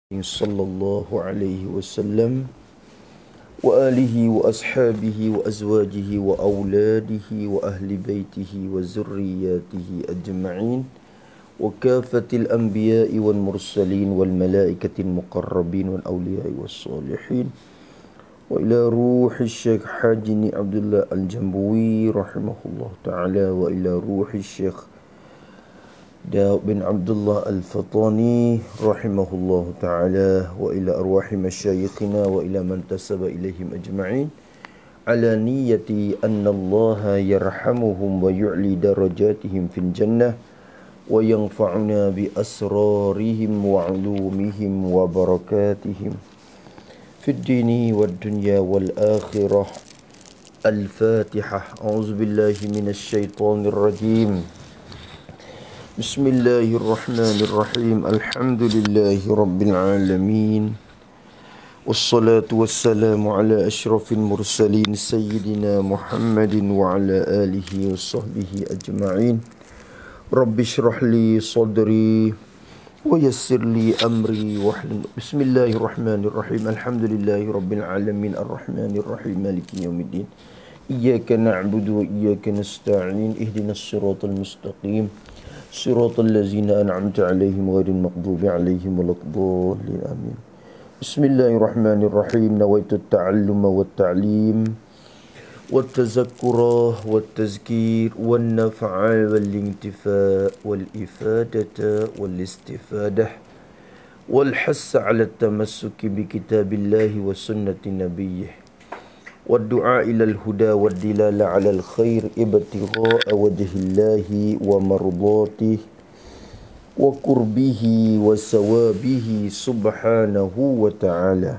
صلى الله عليه وسلم وآله وأصحابه وأزواجه وأولاده وأهل بيته وذرياته أجمعين وكافة الأنبياء والمرسلين والملائكة المقربين والأولياء والصالحين وإلى روح الشيخ حاجي عبد الله الجنبوي رحمه الله تعالى وإلى روح الشيخ داود بن عبد الله الفطاني رحمه الله تعالى وإلى أرواح مشايخنا وإلى من تسب إليهم أجمعين على نية أن الله يرحمهم ويعلي درجاتهم في الجنة وينفعنا بأسرارهم وعلومهم وبركاتهم في الدين والدنيا والآخرة. الفاتحة. أعوذ بالله من الشيطان الرجيم. بسم الله الرحمن الرحيم. الحمد لله رب العالمين والصلاة والسلام على أشرف المرسلين سيدنا محمد وعلى آله وصحبه أجمعين. رب اشرح لي صدري ويسر لي أمري واحلل. بسم الله الرحمن الرحيم. الحمد لله رب العالمين الرحمن الرحيم مالك يوم الدين. إياك نعبد وإياك نستعين. اهدنا الصراط المستقيم صراط الذين أنعمت عليهم غير المغضوب عليهم ولا الضالين آمين. بسم الله الرحمن الرحيم. نويت التعلم والتعليم والتذكر والتذكير والنفع والانتفاع والإفادة والاستفادة والحث على التمسك بكتاب الله وسنة نبيه والدعاء إلى الهدى والدلالة على الخير ابتغاء وجه الله ومرضاته وقربه وثوابه سبحانه وتعالى.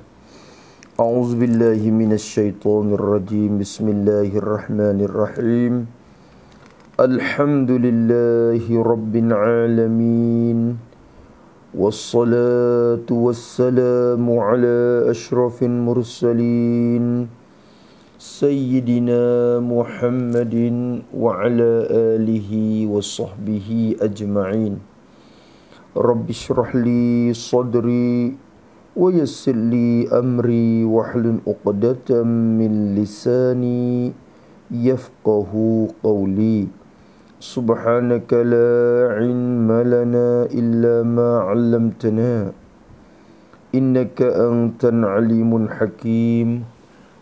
أعوذ بالله من الشيطان الرجيم. بسم الله الرحمن الرحيم. الحمد لله رب العالمين والصلاة والسلام على أشرف المرسلين سيدنا محمد وعلى آله وصحبه أجمعين. رب اشرح لي صدري ويسر لي أمري واحلل عقدة من لساني يفقه قولي. سبحانك لا علم لنا إلا ما علمتنا إنك أنت العليم الحكيم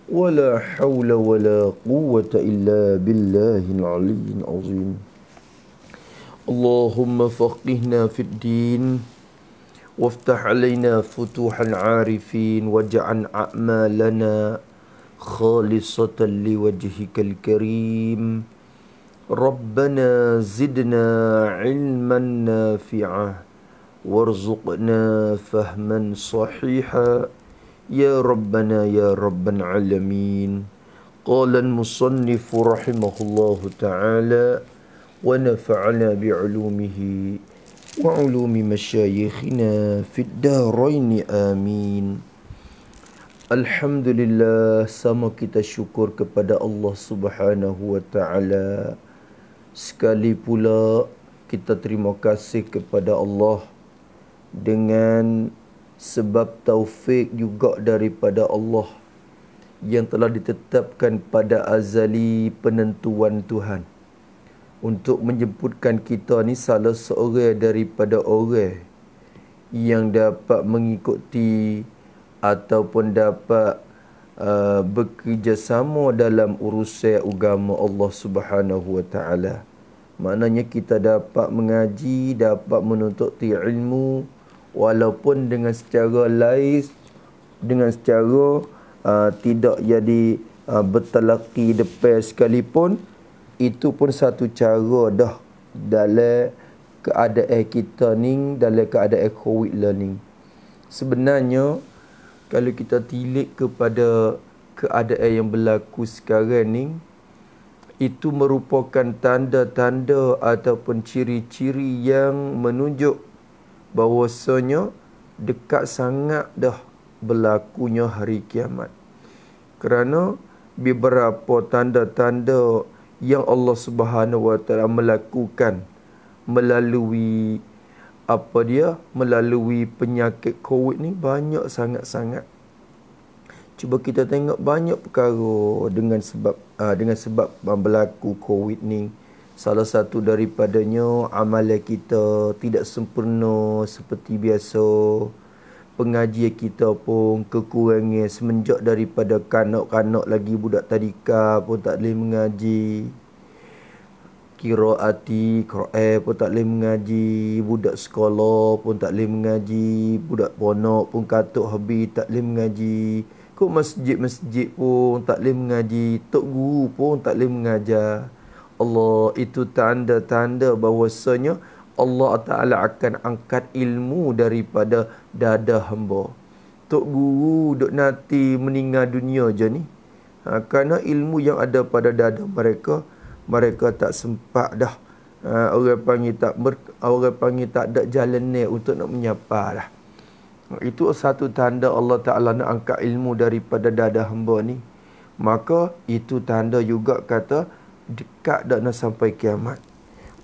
ولا حول ولا قوة إلا بالله العلي العظيم. اللهم فقهنا في الدين وافتح علينا فتوح العارفين واجعل أعمالنا خالصة لوجهك الكريم. ربنا زدنا علما نافعا وارزقنا فهما صحيحا يا ربنا يا رب العالمين. قال المصنف رحمه الله تعالى ونفعنا بعلومه وعلوم مشايخنا في الدارين آمين. Alhamdulillah, sama kita syukur kepada Allah Subhanahu wa taala. Sekali pula kita terima kasih kepada Allah dengan sebab taufik juga daripada Allah yang telah ditetapkan pada azali penentuan Tuhan untuk menjemputkan kita ni salah seorang daripada orang yang dapat mengikuti ataupun dapat bekerjasama dalam urusan agama Allah Subhanahu wa taala. Maknanya kita dapat mengaji, dapat menuntut ilmu walaupun dengan secara lain, dengan secara tidak jadi bertalaqi depan sekalipun, itu pun satu cara dah dalam keadaan kita ni, dalam keadaan COVID learning. Sebenarnya kalau kita tilik kepada keadaan yang berlaku sekarang ni, itu merupakan tanda-tanda ataupun ciri-ciri yang menunjuk bahawasanya dekat sangat dah berlakunya hari kiamat. Kerana beberapa tanda-tanda yang Allah Subhanahu wa taala melakukan melalui apa dia, melalui penyakit COVID ni banyak sangat-sangat. Cuba kita tengok banyak perkara dengan sebab berlaku COVID ni. Salah satu daripadanya, amalan kita tidak sempurna seperti biasa. Pengajian kita pun kekurangan semenjak daripada kanak-kanak lagi budak tadika pun tak boleh mengaji. Qiraati, Quran pun tak boleh mengaji. Budak sekolah pun tak boleh mengaji. Budak ponok pun katuk habis tak boleh mengaji. Kok masjid-masjid pun tak boleh mengaji. Tok guru pun tak boleh mengajar. Allah, itu tanda-tanda bahawasanya Allah Ta'ala akan angkat ilmu daripada dada hamba. Tok guru duk nanti meninggal dunia je ni. Kerana ilmu yang ada pada dada mereka tak sempat dah. Orang panggil tak ada jalan ni untuk nak menyapa dah. Itu satu tanda Allah Ta'ala nak angkat ilmu daripada dada hamba ni. Maka itu tanda juga kata dekat dah nak sampai kiamat.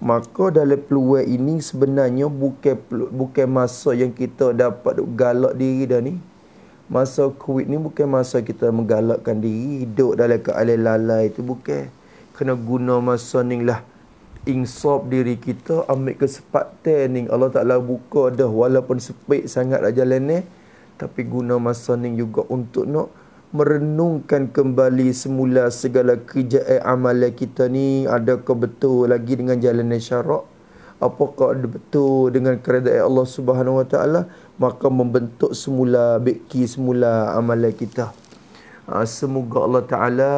Maka dalam peluang ini sebenarnya bukan masa yang kita dapat galak diri dah ni. Masa COVID ni bukan masa kita menggalakkan diri, hidup dalam keadaan lalai itu bukan. Kena guna masa ni lah. Insaf diri kita, ambil kesempatan ni. Allah Ta'ala buka dah walaupun sepik sangat dah jalan ni. Tapi guna masa ni juga untuk nak merenungkan kembali semula segala kerjaan amalan kita ni. Adakah betul lagi dengan jalan syarak? Apakah ada betul dengan keredaan Allah Subhanahu Wa Taala? Maka membentuk semula, beki semula amalan kita. Semoga Allah Ta'ala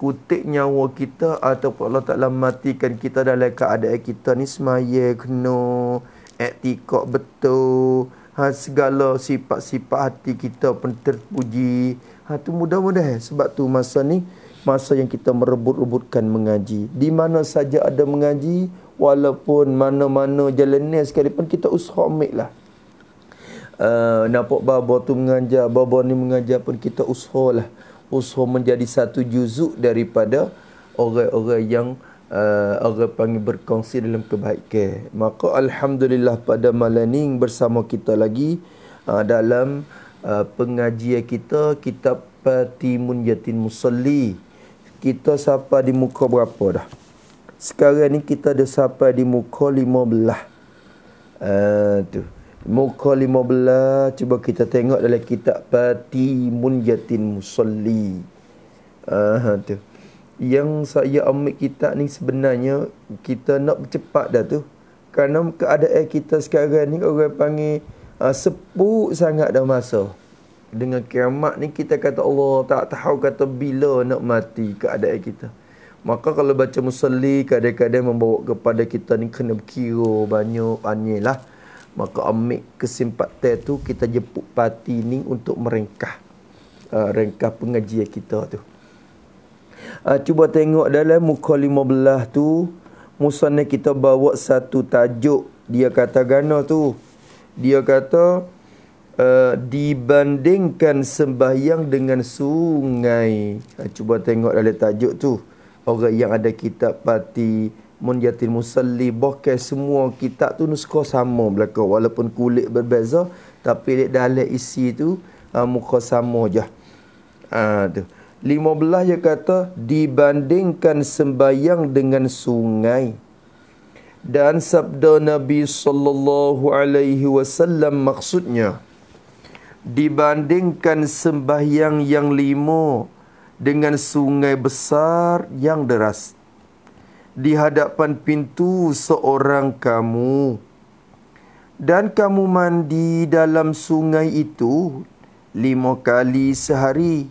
kutip nyawa kita ataupun Allah Ta'ala matikan kita dalam keadaan kita ni semaya kena etikad betul. Segala sifat-sifat hati kita pun terpuji. Tu mudah-mudahan. Sebab tu masa ni masa yang kita merebut-rebutkan mengaji. Di mana saja ada mengaji, walaupun mana-mana jalannya sekalipun kita usaha ambil lah. Nampak baba tu mengajar, baba ni mengajar pun kita usahalah. Usaha menjadi satu juzuk daripada orang-orang yang orang panggil berkongsi dalam kebaikan. Maka alhamdulillah pada malam ni bersama kita lagi dalam pengajian kita kitab Patimun Yatin Musalli. Kita sampai di muka berapa dah? Sekarang ni kita dah sampai di muka 15. Tu. Muka 15, cuba kita tengok dalam kitab Patimun Yatin Musalli. Tu. Yang saya ambil kitab ni sebenarnya kita nak cepat dah tu. Kerana keadaan kita sekarang ni orang panggil sepuk sangat dah masa. Dengan kiamat ni kita kata Allah tak tahu kata bila nak mati keadaan kita. Maka kalau baca musalli kadang-kadang membawa kepada kita ni kena berkira banyak lah. Maka ambil kesempatan tu kita jemput pati ni untuk merengkah pengajian kita tu. Cuba tengok dalam muka 15 tu, musannaf kita bawa satu tajuk. Dia kata gana tu. Dia kata dibandingkan sembahyang dengan sungai. Cuba tengok dalam tajuk tu. Orang yang ada kitab Patimun Yatin Musalli, bahkan semua kitab tu nuskah sama belaka, walaupun kulit berbeza, tapi dalam isi tu muka sama je. Tu 15 dia kata dibandingkan sembahyang dengan sungai. Dan sabda Nabi sallallahu alaihi wasallam maksudnya dibandingkan sembahyang yang 5 dengan sungai besar yang deras di hadapan pintu seorang kamu, dan kamu mandi dalam sungai itu 5 kali sehari,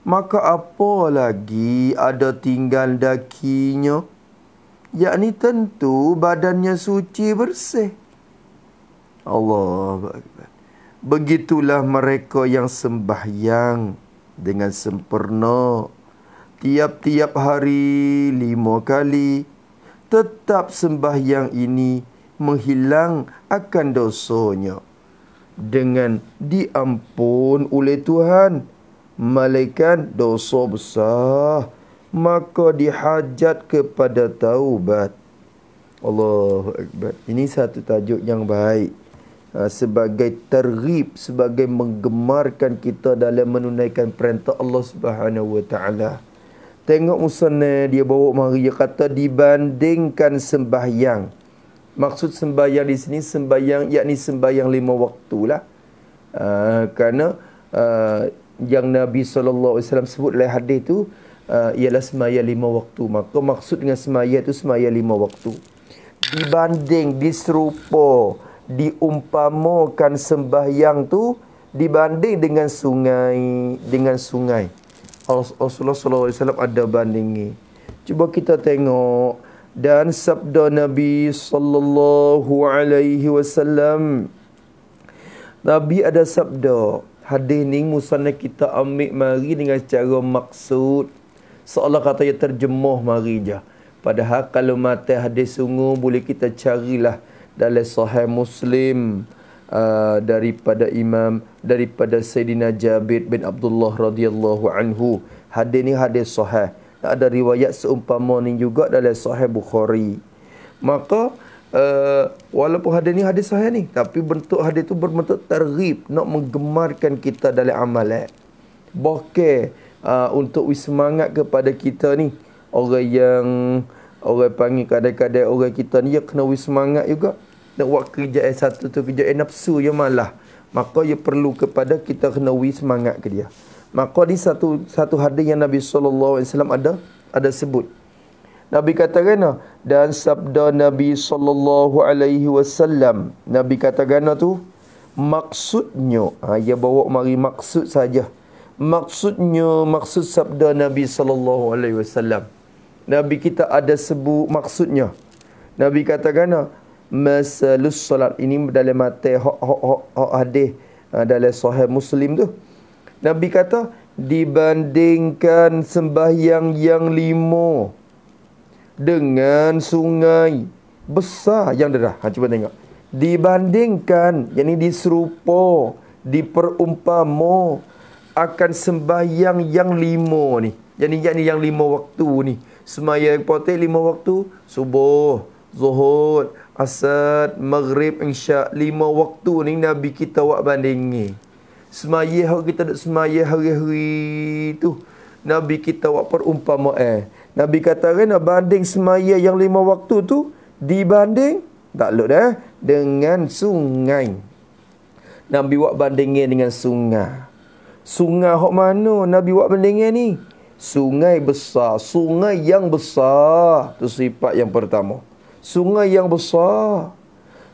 maka apa lagi ada tinggal dakinya, yakni tentu badannya suci bersih. Allahu Akbar. Begitulah mereka yang sembahyang dengan sempurna tiap-tiap hari 5 kali. Tetap sembahyang ini menghilang akan dosanya dengan diampun oleh Tuhan, malaikat dosa besar, maka dihajat kepada taubat. Allahu Akbar. Ini satu tajuk yang baik. Sebagai targhib, sebagai menggemarkan kita dalam menunaikan perintah Allah Subhanahu Wa Taala. Tengok musannaf dia bawa mari, dia kata dibandingkan sembahyang. Maksud sembahyang di sini sembahyang yakni sembahyang 5 waktu lah. Kerana yang Nabi SAW sebut dalam hadis tu ialah sembahyang 5 waktu. Maka maksud dengan sembahyang tu sembahyang 5 waktu. Dibanding, diserupa, diumpamakan sembahyang tu dibanding dengan sungai. Rasulullah SAW ada bandingi. Cuba kita tengok. Dan sabda Nabi sallallahu alaihi wasallam. Nabi ada sabda. Hadis ni musannaf kita ambil mari dengan cara maksud. Seolah kata ia terjemah mari je. Padahal kalau mata hadis sungguh boleh kita carilah dalam Sahih Muslim daripada Sayyidina Jabir bin Abdullah radhiyallahu anhu. Hadis ni hadis sahih. Ada riwayat seumpama ni juga dalam Sahih Bukhari. Maka walaupun hadis ni hadis sahih ni, tapi bentuk hadis tu berbentuk targhib, nak menggemarkan kita dalam amalan. Bahkan untuk semangat kepada kita ni, orang panggil kadang-kadang orang kita ni, dia kena semangat juga. Nak buat kerjaan satu tu, kerjaan nafsu je malah. Maka dia perlu kepada kita kena semangat ke dia. Maka di satu hadis yang Nabi SAW ada sebut. Nabi katakan, dan sabda Nabi SAW, Nabi katakan tu, maksudnya, dia bawa mari maksud saja. Maksud sabda Nabi SAW. Nabi kita ada sebut maksudnya. Nabi katakan, masalus salat. Ini dalam mata hadis dalam Sahih Muslim tu. Nabi kata, dibandingkan sembahyang yang 5 dengan sungai besar yang deras. Cuba tengok. Dibandingkan, yakni diserupa, diperumpama akan sembahyang yang 5 ni. Yakni yang 5 waktu ni. Sembahyang potek 5 waktu. Subuh, zuhur, asar, maghrib, isyak. 5 waktu ni Nabi kita buat bandingi. Semayah kita duk semayah hari-hari tu, Nabi kita buat perumpamaan. Nabi kata banding semayah yang 5 waktu tu dibanding tak luk dah dengan sungai. Nabi buat bandingnya dengan sungai. Sungai hok mana Nabi buat bandingnya ni? Sungai besar, sungai yang besar. Tu sifat yang pertama. Sungai yang besar.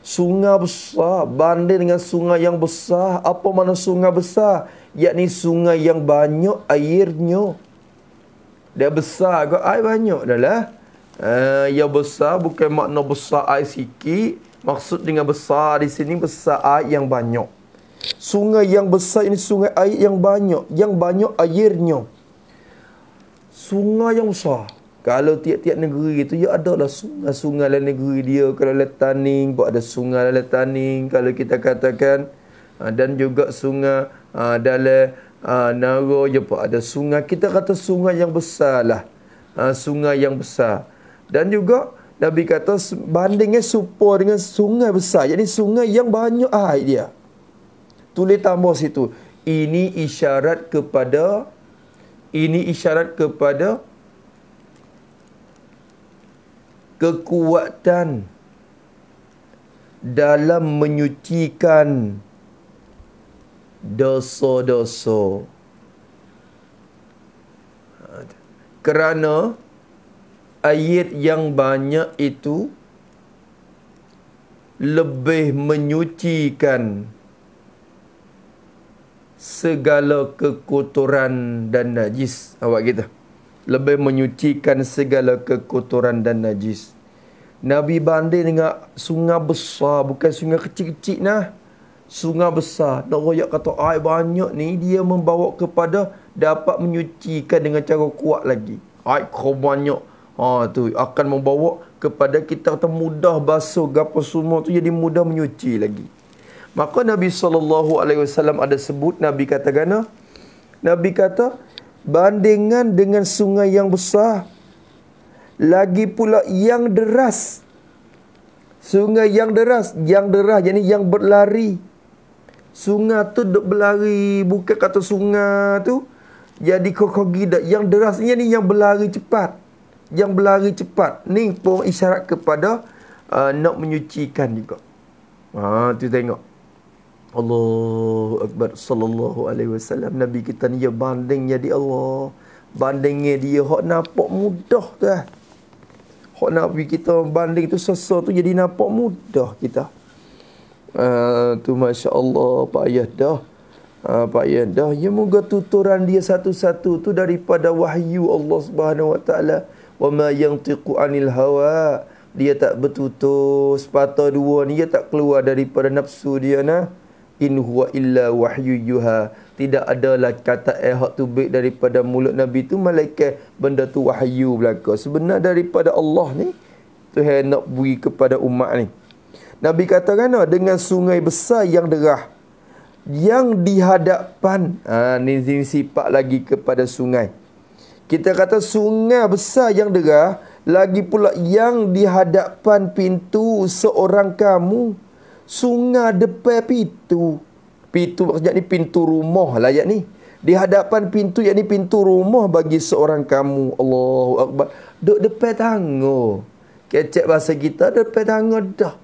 Sungai besar banding dengan sungai yang besar. Apa mana sungai besar? Yakni sungai yang banyak airnya. Dia besar ke air banyak dah lah. Yang besar bukan makna besar air sikit. Maksud dengan besar di sini besar air yang banyak. Sungai yang besar ini sungai air yang banyak. Yang banyak airnya. Sungai yang besar. Kalau tiap-tiap negeri itu, ya adalah sungai-sungai dalam negeri dia. Kalau Letaning, ada sungai dalam Letaning. Kalau kita katakan, dan juga sungai dalam Naro, ya ada sungai. Kita kata sungai yang besar lah. Sungai yang besar. Dan juga, Nabi kata, bandingnya serupa dengan sungai besar. Jadi sungai yang banyak air dia. Tulis tambah situ. Ini isyarat kepada kekuatan dalam menyucikan dosa-dosa. Kerana ayat yang banyak itu lebih menyucikan segala kekotoran dan najis. Awak kita lebih menyucikan segala kekotoran dan najis. Nabi banding dengan sungai besar, bukan sungai kecil-kecil nah. Sungai besar. Nak royak kata air banyak ni, dia membawa kepada dapat menyucikan dengan cara kuat lagi. Air kau banyak. Tu akan membawa kepada kita mudah basuh gapo semua tu, jadi mudah menyuci lagi. Maka Nabi SAW ada sebut, Nabi kata bandingan dengan sungai yang besar, lagi pula yang deras. Sungai yang deras. Yang deras, jadi yang berlari. Sungai tu duk berlari. Bukan kata sungai tu jadi kokogi. Yang deras ni yang berlari cepat. Yang berlari cepat. Ni pun isyarat kepada nak menyucikan juga. Tu tengok. Allahu Akbar sallallahu alaihi wasallam. Nabi kita ni bandingnya di Allah. Bandingnya dia hak nampak mudah tu. Hak Nabi kita banding tu sesuatu tu jadi nampak mudah kita. Tu masya-Allah payah dah. Payah dah. Ya moga tuturan dia satu-satu tu daripada wahyu Allah Subhanahu wa taala. Wa ma yantiqu anil hawa. Dia tak bertutur sepatah dua ni, dia tak keluar daripada nafsu dia nah. In huwa illa wahyu yuha. Tidak adalah kata hak tu baik daripada mulut Nabi tu, malaikat benda tu wahyu belaka. Sebenar daripada Allah ni, Tuhan nak beri kepada umat ni. Nabi katakan dengan sungai besar yang derah yang di hadapan. Ni sifat lagi kepada sungai. Kita kata sungai besar yang derah, lagi pula yang di hadapan pintu seorang kamu. Sungai depan pintu. Pintu maksudnya ni pintu rumah lah ayat ni. Di hadapan pintu, yakni pintu rumah bagi seorang kamu. Allahu Akbar. Duk depan tangga. Kecek bahasa kita, depan tangga dah.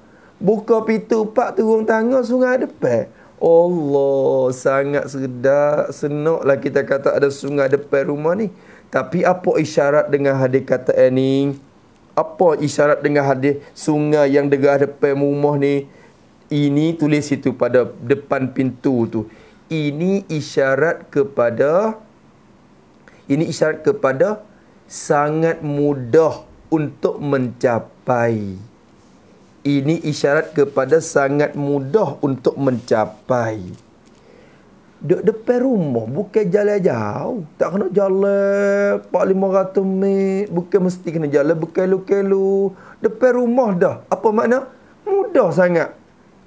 Buka pintu pak turun tangga, sungai depan. Allah, sangat sedap. Senoklah kita kata ada sungai depan rumah ni. Tapi apa isyarat dengan hadis kata ni? Apa isyarat dengan hadis sungai yang derah depan rumah ni? Ini tulis itu pada depan pintu tu. Ini isyarat kepada sangat mudah untuk mencapai. Ini isyarat kepada sangat mudah untuk mencapai. Depan rumah, bukan jalan jauh. Tak kena jalan 400-500 meter. Bukan mesti kena jalan berkelu-kelu. Depan rumah dah. Apa makna? Mudah sangat.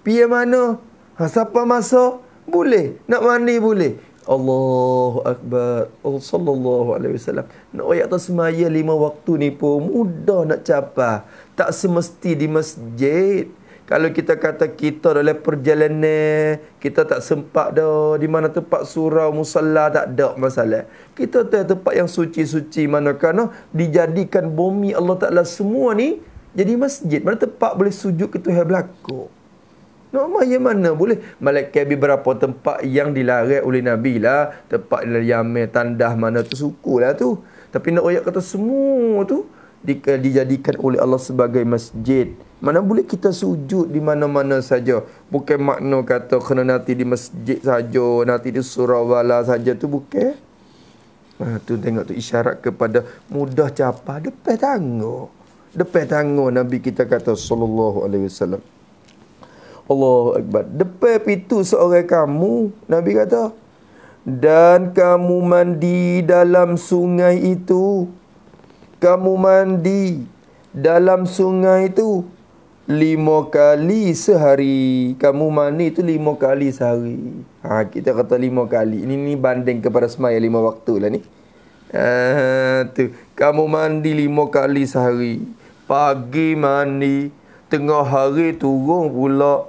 Pergi mana? Siapa masa? Boleh. Nak mandi boleh. Allahu Akbar. Sallallahu alaihi wasallam. Nak ayat atas semaya 5 waktu ni pun mudah nak capai. Tak semesti di masjid. Kalau kita kata kita dalam perjalanan, kita tak sempat dah. Di mana tempat surau, musalla, tak ada masalah. Kita tahu tempat yang suci-suci manakala dijadikan bumi Allah Ta'ala semua ni jadi masjid. Mana tempat boleh sujud ke Tuhan belakang. Nak maya mana boleh. Malaikat beberapa tempat yang dilarang oleh Nabi lah. Tempat Yaman, tandah mana tu suku lah tu. Tapi nak ayat kata semua tu dijadikan oleh Allah sebagai masjid. Mana boleh kita sujud di mana-mana saja. Bukan makna kata kena nanti di masjid saja, nanti di surau wala saja tu bukan. Tu tengok tu isyarat kepada mudah capai depan tangga. Depan tangga Nabi kita kata sallallahu alaihi wasallam. Allahu Akbar. Depan pintu seorang kamu, Nabi kata, dan kamu mandi dalam sungai itu. Kamu mandi dalam sungai itu 5 kali sehari. Kamu mandi itu 5 kali sehari. Kita kata 5 kali. Ini banding kepada semaya 5 waktu lah ni. Tu. Kamu mandi 5 kali sehari. Pagi mandi, tengah hari turun pula.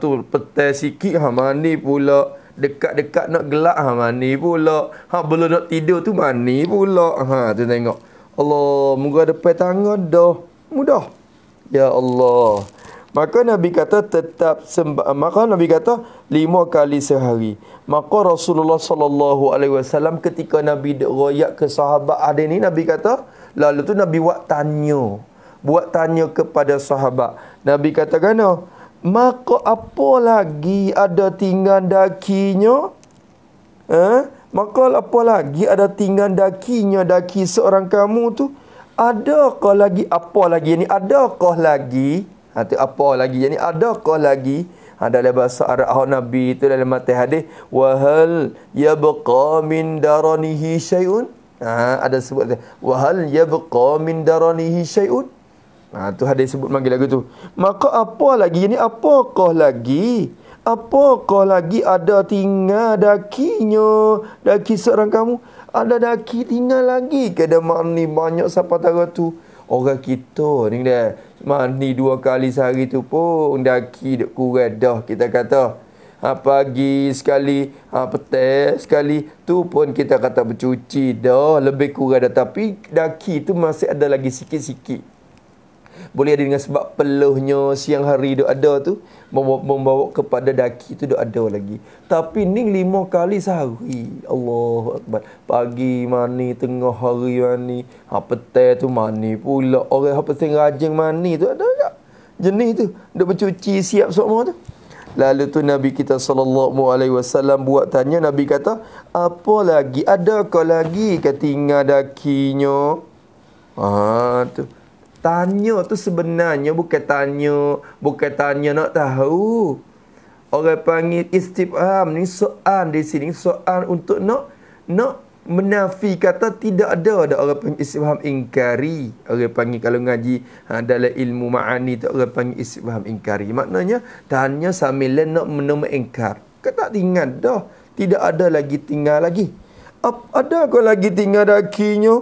Tu petang sikit mandi pula. Dekat-dekat nak gelap mandi pula. Belum nak tidur tu mandi pula. Tu tengok. Allah, moga depan tangga dah. Mudah. Ya Allah. Maka Nabi kata maka Nabi kata 5 kali sehari. Maka Rasulullah sallallahu alaihi wasallam ketika Nabi royak ke sahabat ada ni, Nabi kata, lalu tu Nabi buat tanya kepada sahabat. Nabi kata kena, maka apa lagi ada tinggal dakinya? Maka apa lagi ada tinggal dakinya, daki seorang kamu tu? Adakah lagi, apa lagi ni? Adakah lagi? Tu apa lagi? Yani adakah lagi? Dalam bahasa Arab Nabi itu dalam matan hadis, wa hal yabqa min daranihi syai'un? Ada sebut wa hal yabqa min daranihi syai'un? Tu hadis sebut manggil lagu tu. Maka apa lagi? Yani apakah lagi? Apakah lagi ada tinggal dakinya, daki seorang kamu? Ada daki tinggal lagi ke ada makni banyak siapa tahu tu. Orang kita ni dah Mani 2 kali sehari tu pun daki duk kurang dah kita kata. Pagi sekali, petang sekali, tu pun kita kata bercuci dah, lebih kurang dah. Tapi daki tu masih ada lagi sikit-sikit. Boleh ada dengan sebab peluhnya siang hari duk ada tu, membawa kepada daki tu duk ada lagi. Tapi ni 5 kali sehari. Allahu Akbar. Pagi mani, tengah hari mani, petang tu mani pula. Orang apa tengah rajin mani tu ada tak? Jenis tu, duk bercuci siap semua tu. Lalu tu Nabi kita SAW buat tanya. Nabi kata, apa lagi? Adakah lagi ketinggal dakinya? Tu. Tanya tu sebenarnya bukan tanya nak tahu. Orang panggil istifham ni soal di sini. Soal untuk nak menafi kata tidak ada orang panggil istifham ingkari. Orang panggil kalau ngaji dalam ilmu ma'ani tu orang panggil istifham ingkari. Maknanya tanya sambil nak mengingkar. Kata tak tinggal dah. Tidak ada lagi tinggal lagi. Ada kau lagi tinggal dakinya?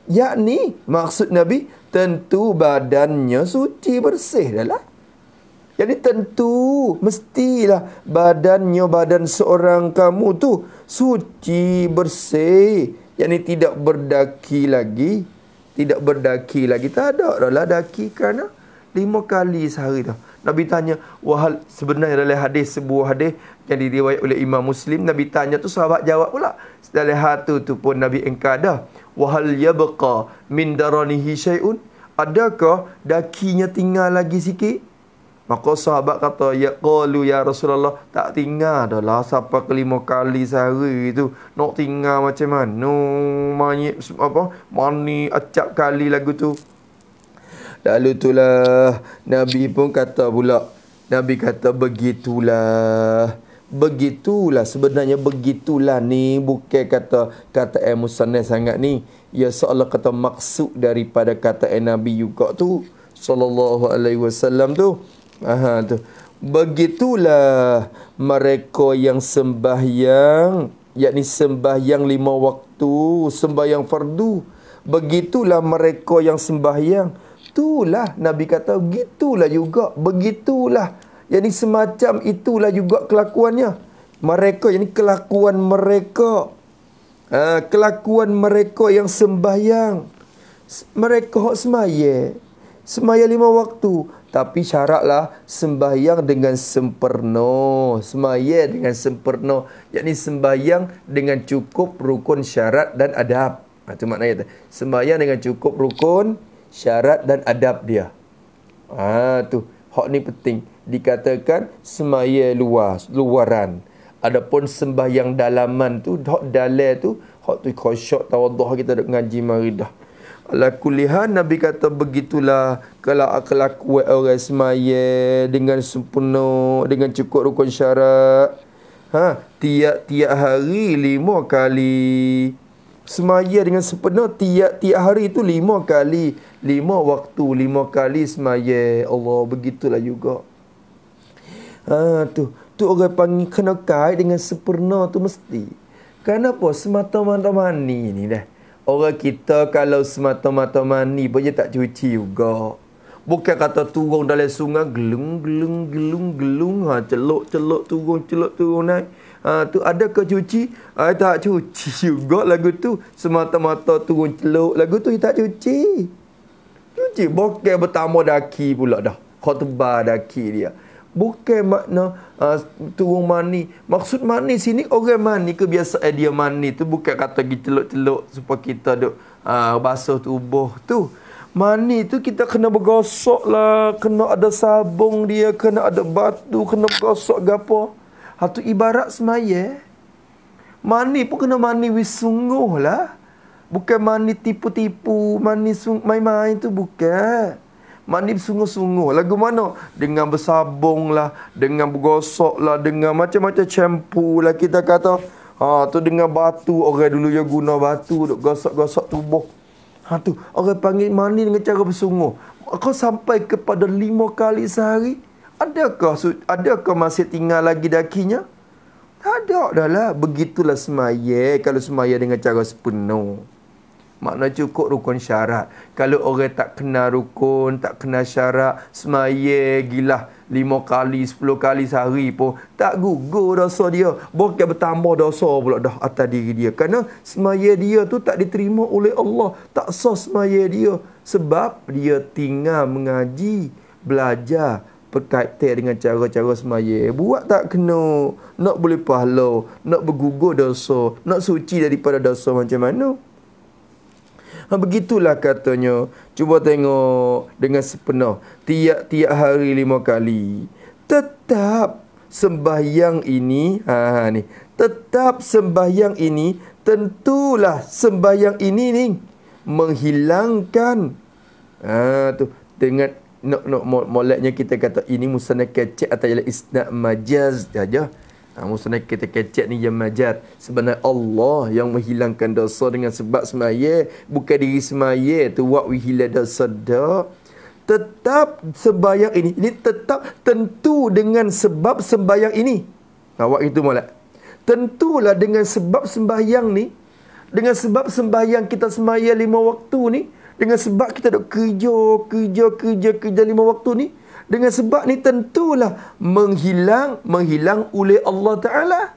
Yakni maksud Nabi tentu badannya suci bersih dah lah. Jadi tentu mestilah badan seorang kamu tu suci bersih. Yang ni tidak berdaki lagi. Tidak berdaki lagi. Tak ada dah lah daki kerana 5 kali sehari dah. Nabi tanya, wahal sebenarnya dalam hadis, sebuah hadis yang diriwayat oleh Imam Muslim, Nabi tanya tu sahabat jawab pula. Dalam hatu tu pun Nabi engkar dah. Wahal yabqa min daranihi syai'un? Adakah dakinya tinggal lagi sikit? Maka sahabat kata, ya qalu ya Rasulullah, tak tinggal dah lah sampai ke 5 kali sehari tu. Nak tinggal macam mana? Mani acap kali lagu tu. Lalu itulah Nabi pun kata pula. Nabi kata begitulah. Begitulah sebenarnya begitulah ni bukan kata musannaf sangat ni. Ya seolah kata maksud daripada kata Nabi juga tu sallallahu alaihi wasallam tu. Tu. Begitulah mereka yang sembahyang, yakni sembahyang 5 waktu, sembahyang fardu. Begitulah mereka yang sembahyang. Itulah Nabi kata begitulah juga, begitulah. Yakni semacam itulah juga kelakuannya. Mereka, yakni kelakuan mereka. Kelakuan mereka yang sembahyang. Mereka hok semaya 5 waktu. Tapi syaratlah sembahyang dengan sempurna. Semaya dengan sempurna. Yakni sembahyang dengan cukup rukun syarat dan adab. Itu maknanya. Sembahyang dengan cukup rukun syarat dan adab dia. Tu. Hak ni penting. Dikatakan semaya luaran. Adapun sembahyang dalaman tu, hak dalam tu, hak tu khusyuk tawadhuh kita duk ngaji maridah. Ala kulihan Nabi kata begitulah kelakuan orang semaya dengan sempurna, dengan cukup rukun syarat. Tiap-tiap hari 5 kali. Semaya dengan sempurna tiap-tiap hari itu 5 kali. 5 waktu, 5 kali semaya. Allah, begitulah juga. Tu orang panggil kena kait dengan sempurna tu mesti. Kenapa? Semata-mata mani ni dah. Orang kita kalau semata-mata mani pun dia tak cuci juga. Bukan kata turun dalam sungai gelung. Celuk turun naik. Tu ada ke cuci? Tak cuci juga lagu tu. Semata-mata turun celuk lagu tu dia tak cuci. Cuci bukan bertambah daki pula dah. Kau tebal daki dia. Bukan makna turun mani. Maksud mani sini orang mani kebiasaan dia mani tu bukan kata pergi celuk-celuk supaya kita duk basuh tubuh tu. Mani tu kita kena bergosok lah, kena ada sabung dia, kena ada batu, kena bergosok gapo. Tu ibarat semaya. Mani pun kena mani wis sungguh lah. Bukan mani tipu-tipu, mani main-main tu bukan. Mani sungguh-sungguh. Lagu mana? Dengan bersabung lah, dengan bergosok lah, dengan macam-macam shampoo lah kita kata. Tu dengan batu. Orang dulu yang guna batu duk gosok-gosok tubuh. Tu orang panggil mani dengan cara bersungguh. Kau sampai kepada 5 kali sehari. Adakah masih tinggal lagi dakinya? Tak ada dah lah. Begitulah semaya. Kalau semaya dengan cara sepenuh. Makna cukup rukun syarat. Kalau orang tak kena rukun, tak kena syarat, semaya gila 5 kali, 10 kali sehari pun tak gugur dosa dia. Bukan bertambah dosa pula dah atas diri dia. Kerana semaya dia tu tak diterima oleh Allah. Tak sah semaya dia. Sebab dia tinggal mengaji, belajar berkaitan dengan cara-cara semaya. Buat tak kena. Nak boleh pahala, nak bergugur dosa, nak suci daripada dosa macam mana? Begitulah katanya. Cuba tengok dengan sepenuh. Tiap-tiap hari 5 kali. Tetap sembahyang ini. Ni. Tetap sembahyang ini. Tentulah sembahyang ini ni. Menghilangkan. Tu. Dengan moleknya kita kata. Ini musanad kecek atau ialah isnad majaz saja. Musanad kita kecek ni yang majaz. Sebenarnya Allah yang menghilangkan dosa dengan sebab semaya. Bukan diri semaya tu buat hilang dosa dah. Tetap sembahyang ini. Ini tetap tentu dengan sebab sembahyang ini. Awak itu molek. Tentulah dengan sebab sembahyang ni. Dengan sebab sembahyang kita semaya 5 waktu ni. Dengan sebab kita duk kerja 5 waktu ni. Dengan sebab ni tentulah menghilang oleh Allah Ta'ala.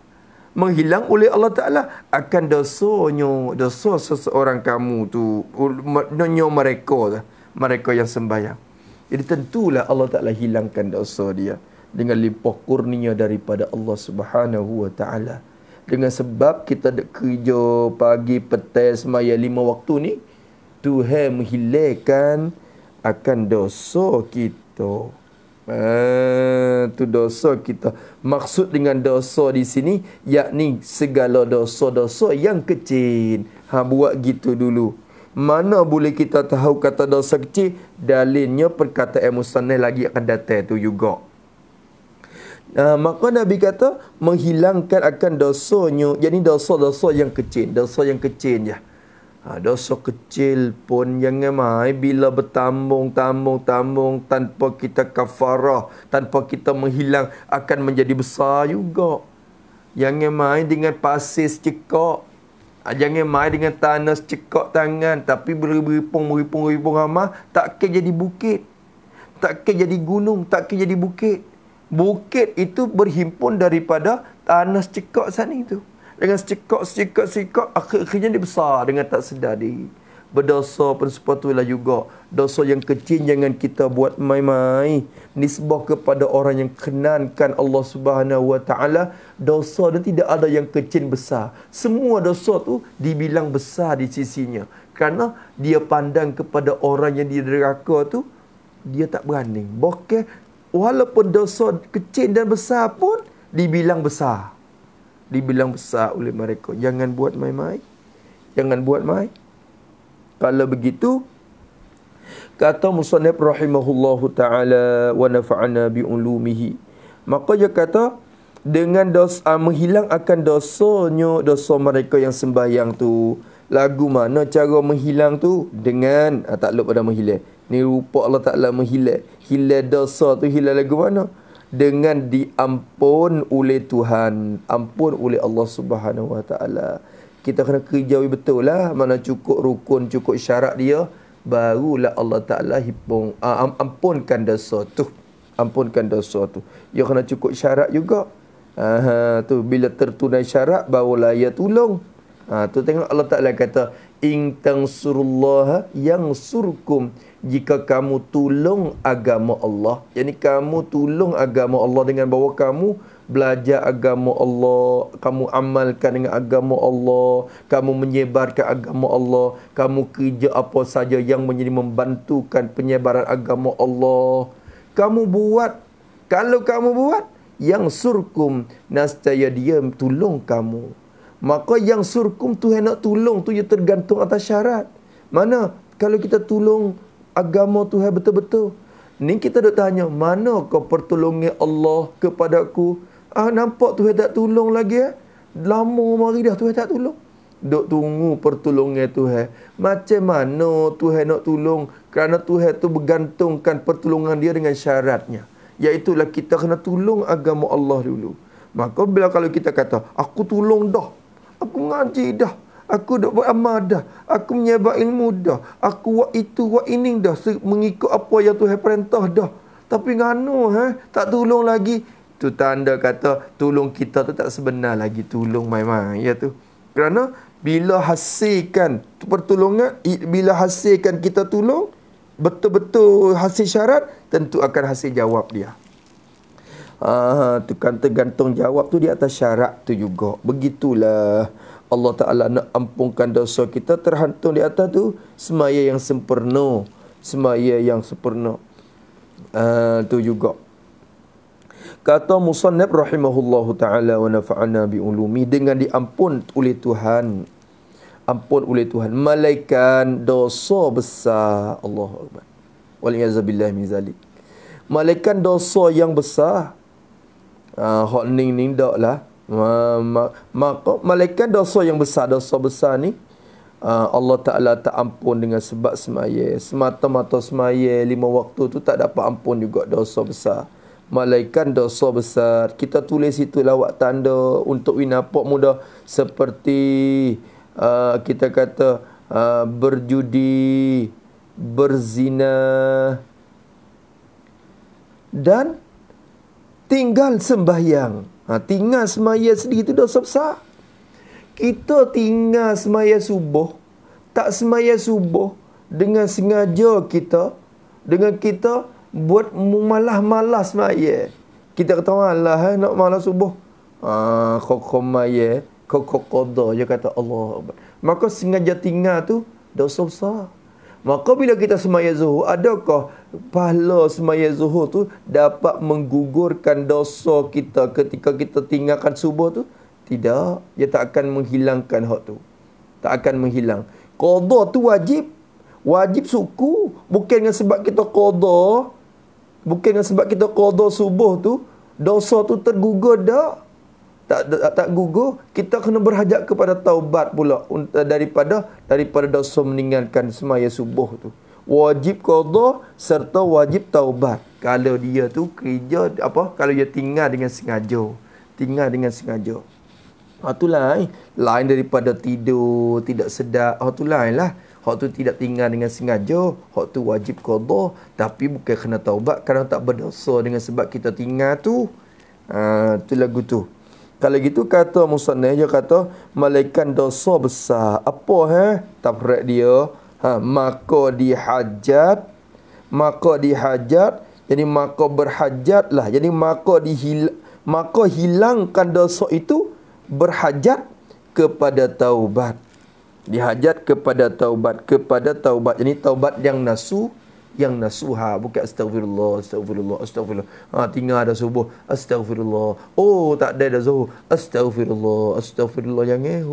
Menghilang oleh Allah Ta'ala akan dosa seseorang kamu tu. Mereka yang sembahyang. Jadi tentulah Allah Ta'ala hilangkan dosa dia. Dengan limpah kurnia daripada Allah Subhanahu Wa Ta'ala. Dengan sebab kita ada kerja pagi, petang, semaya 5 waktu ni. Tuhan menghilangkan akan dosa kita. Tu dosa kita. Maksud dengan dosa di sini yakni segala dosa-dosa yang kecil. Buat gitu dulu. Mana boleh kita tahu kata dosa kecil? Dalilnya perkataan musannaf lagi akan datang tu juga. Maka Nabi kata menghilangkan akan dosanya. Jadi dosa-dosa yang kecil. Dosa yang kecil je. Dosa kecil pun jangan mai bila bertambung tanpa kita kafarah, tanpa kita menghilang akan menjadi besar juga. Jangan mai dengan pasir secekak. Jangan mai dengan tanah secekak tangan tapi beripung ramah tak ke jadi bukit. Tak ke jadi gunung, tak ke jadi bukit. Bukit itu berhimpun daripada tanah secekak sana itu. Dengan secekak, akhirnya dia besar dengan tak sedar diri. Berdosa pun sepatutnya juga. Dosa yang kecil jangan kita buat main-main. Nisbah kepada orang yang kenankan Allah Subhanahu Wa Ta'ala. Dosa dia tidak ada yang kecil besar. Semua dosa tu dibilang besar di sisinya. Kerana dia pandang kepada orang yang di neraka tu, dia tak berani. Bahkan walaupun dosa kecil dan besar pun dibilang besar. Dibilang besar oleh mereka. Jangan buat main-main. Jangan buat main. Kalau begitu, kata musannaf rahimahullahu ta'ala wa nafa'ana bi'ulumihi. Maka dia kata, dengan dosa, menghilang akan dosa mereka yang sembahyang tu. Lagu mana cara menghilang tu? Dengan, tak lupa pada menghilang. Ni rupa Allah Ta'ala menghilang. Hilang dosa tu hilang lagu mana? Dengan diampun oleh Tuhan, ampun oleh Allah Subhanahu Wa Ta'ala. Kita kena kerjawi betul lah. Mana cukup rukun, cukup syarat dia, barulah Allah Ta'ala ampunkan dosa tu. Ampunkan dosa tu. Dia kena cukup syarat juga. Tu bila tertunai syarat, barulah ia tolong. Tu tengok Allah Ta'ala kata, in tansurullaha yansurkum. Jika kamu tolong agama Allah, yakni kamu tolong agama Allah dengan bahawa kamu belajar agama Allah, kamu amalkan dengan agama Allah, kamu menyebarkan agama Allah, kamu kerja apa saja yang menjadi membantukan penyebaran agama Allah, kamu buat. Kalau kamu buat, yang surkum, nascaya dia tolong kamu. Maka yang surkum Tuhan nak tolong tu ia tergantung atas syarat. Mana kalau kita tolong agama Tuhan betul-betul, ni kita duk tanya, mana kau pertolongan Allah kepadaku? Nampak Tuhan tak tolong lagi lama mari dah Tuhan tak tolong. Duk tunggu pertolongan Tuhan. Macam mana Tuhan nak tolong? Kerana Tuhan tu bergantungkan pertolongan dia dengan syaratnya. Iaitulah kita kena tolong agama Allah dulu. Maka bila kalau kita kata, aku tolong dah, aku ngaji dah, Aku dah buat amal dah. Aku menyebar ilmu dah. Aku buat itu, buat ini dah. Mengikut apa yang Tuhan perintah dah. Tapi ngano, tak tolong lagi. Tu tanda kata tolong kita tu tak sebenar lagi. Tolong main-main. Ya tu. Kerana bila hasilkan pertolongan, bila hasilkan kita tolong, betul-betul hasil syarat, tentu akan hasil jawab dia. Tu kan tergantung jawab tu di atas syarat tu juga. Begitulah Allah Ta'ala nak ampunkan dosa kita, terhantung di atas tu semaya yang sempurna. Semaya yang sempurna. Tu juga. Kata musannaf rahimahullahu ta'ala wa nafa'ana bi'ulumi, dengan diampun oleh Tuhan. Ampun oleh Tuhan. Malaikan dosa besar. Allahu Akbar. Waliyazabillah min zalik. Malaikan dosa yang besar. Hak ning dak lah. Maka malaikat dosa yang besar, dosa besar ni Allah Ta'ala tak ampun dengan sebab semaya. Semata-mata semaya 5 waktu tu tak dapat ampun juga dosa besar. Malaikat dosa besar, kita tulis itu lawak tanda untuk winapok mudah, seperti kita kata berjudi, berzina, dan tinggal sembahyang. Tinggal semaya sedikit itu dosa besar. Kita tinggal semaya subuh, tak semaya subuh dengan sengaja kita, dengan kita buat malas-malas semaya. Kita kata malas nak malas subuh. Kok maya, kok qada, dia kata Allah. Maka sengaja tinggal tu dosa besar. Maka bila kita semaya zuhur, adakah pahala semaya zuhur tu dapat menggugurkan dosa kita ketika kita tinggalkan subuh tu? Tidak. Dia tak akan menghilangkan hak tu. Tak akan menghilang. Qada tu wajib. Wajib suku. Bukan dengan sebab kita qada. Bukan dengan sebab kita qada subuh tu, dosa tu tergugur dah. Tak gugur. Kita kena berhajat kepada taubat pula daripada dosa meninggalkan semaya subuh tu. Wajib qada serta wajib taubat. Kalau dia tu kerja kalau dia tinggal dengan sengaja. Tinggal dengan sengaja. Tu lain daripada tidur tidak sedap. Tu lain lah. Hak tu tidak tinggal dengan sengaja. Hak tu wajib qada, tapi bukan kena taubat kerana tak berdosa dengan sebab kita tinggal tu. Tu lagu tu. Kalau gitu kata musannaf, dia kata malaikat dosa besar. Apa tafsir dia? Maka dihajat. Jadi maka berhajatlah. Jadi maka hilangkan dosa itu, berhajat kepada taubat. Dihajat kepada taubat. Jadi taubat yang nasuha, bukan astagfirullah. Tinggal ada subuh, astagfirullah. Oh, tak ada zuhur, astagfirullah. Jangan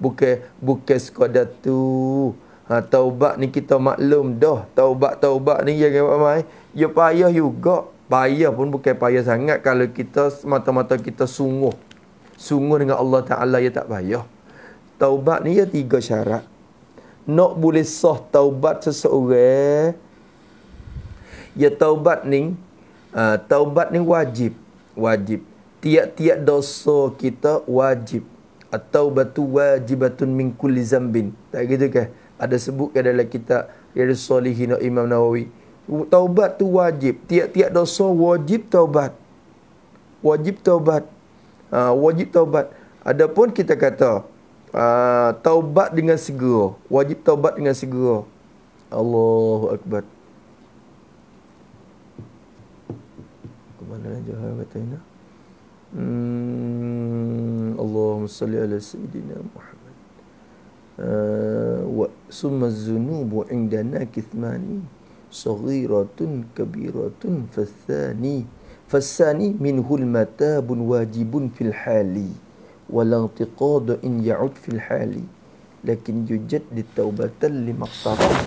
bukan sekadar tu. Taubat ni kita maklum dah. Taubat ni jangan buat main. Ya payah juga. Payah pun bukan payah sangat kalau kita semata-mata kita sungguh dengan Allah Ta'ala, ya tak payah. Taubat ni ya 3 syarat. Nak boleh sah taubat seseorang, ya taubat ni wajib. Tiap-tiap dosa kita wajib. At-taubatu wajibatun min kulli zambin. Tak gitu kan? Ada sebutkan dalam kitab Riyadhus Shalihin Imam Nawawi. Taubat tu wajib. Tiap-tiap dosa wajib taubat. Wajib taubat. Adapun kita kata taubat dengan segera. Wajib taubat dengan segera. Allahu Akbar. Ke mana aja kata ini? Allahumma salli ala sayyidina Muhammad. Wa summa az-zunubu indana kithmani, saghiratun kabiratun fathani minhul matabun wajibun fil hali, wala intiqad in ya'ud fil hali, lakin yujaddid taubatan limaqtarab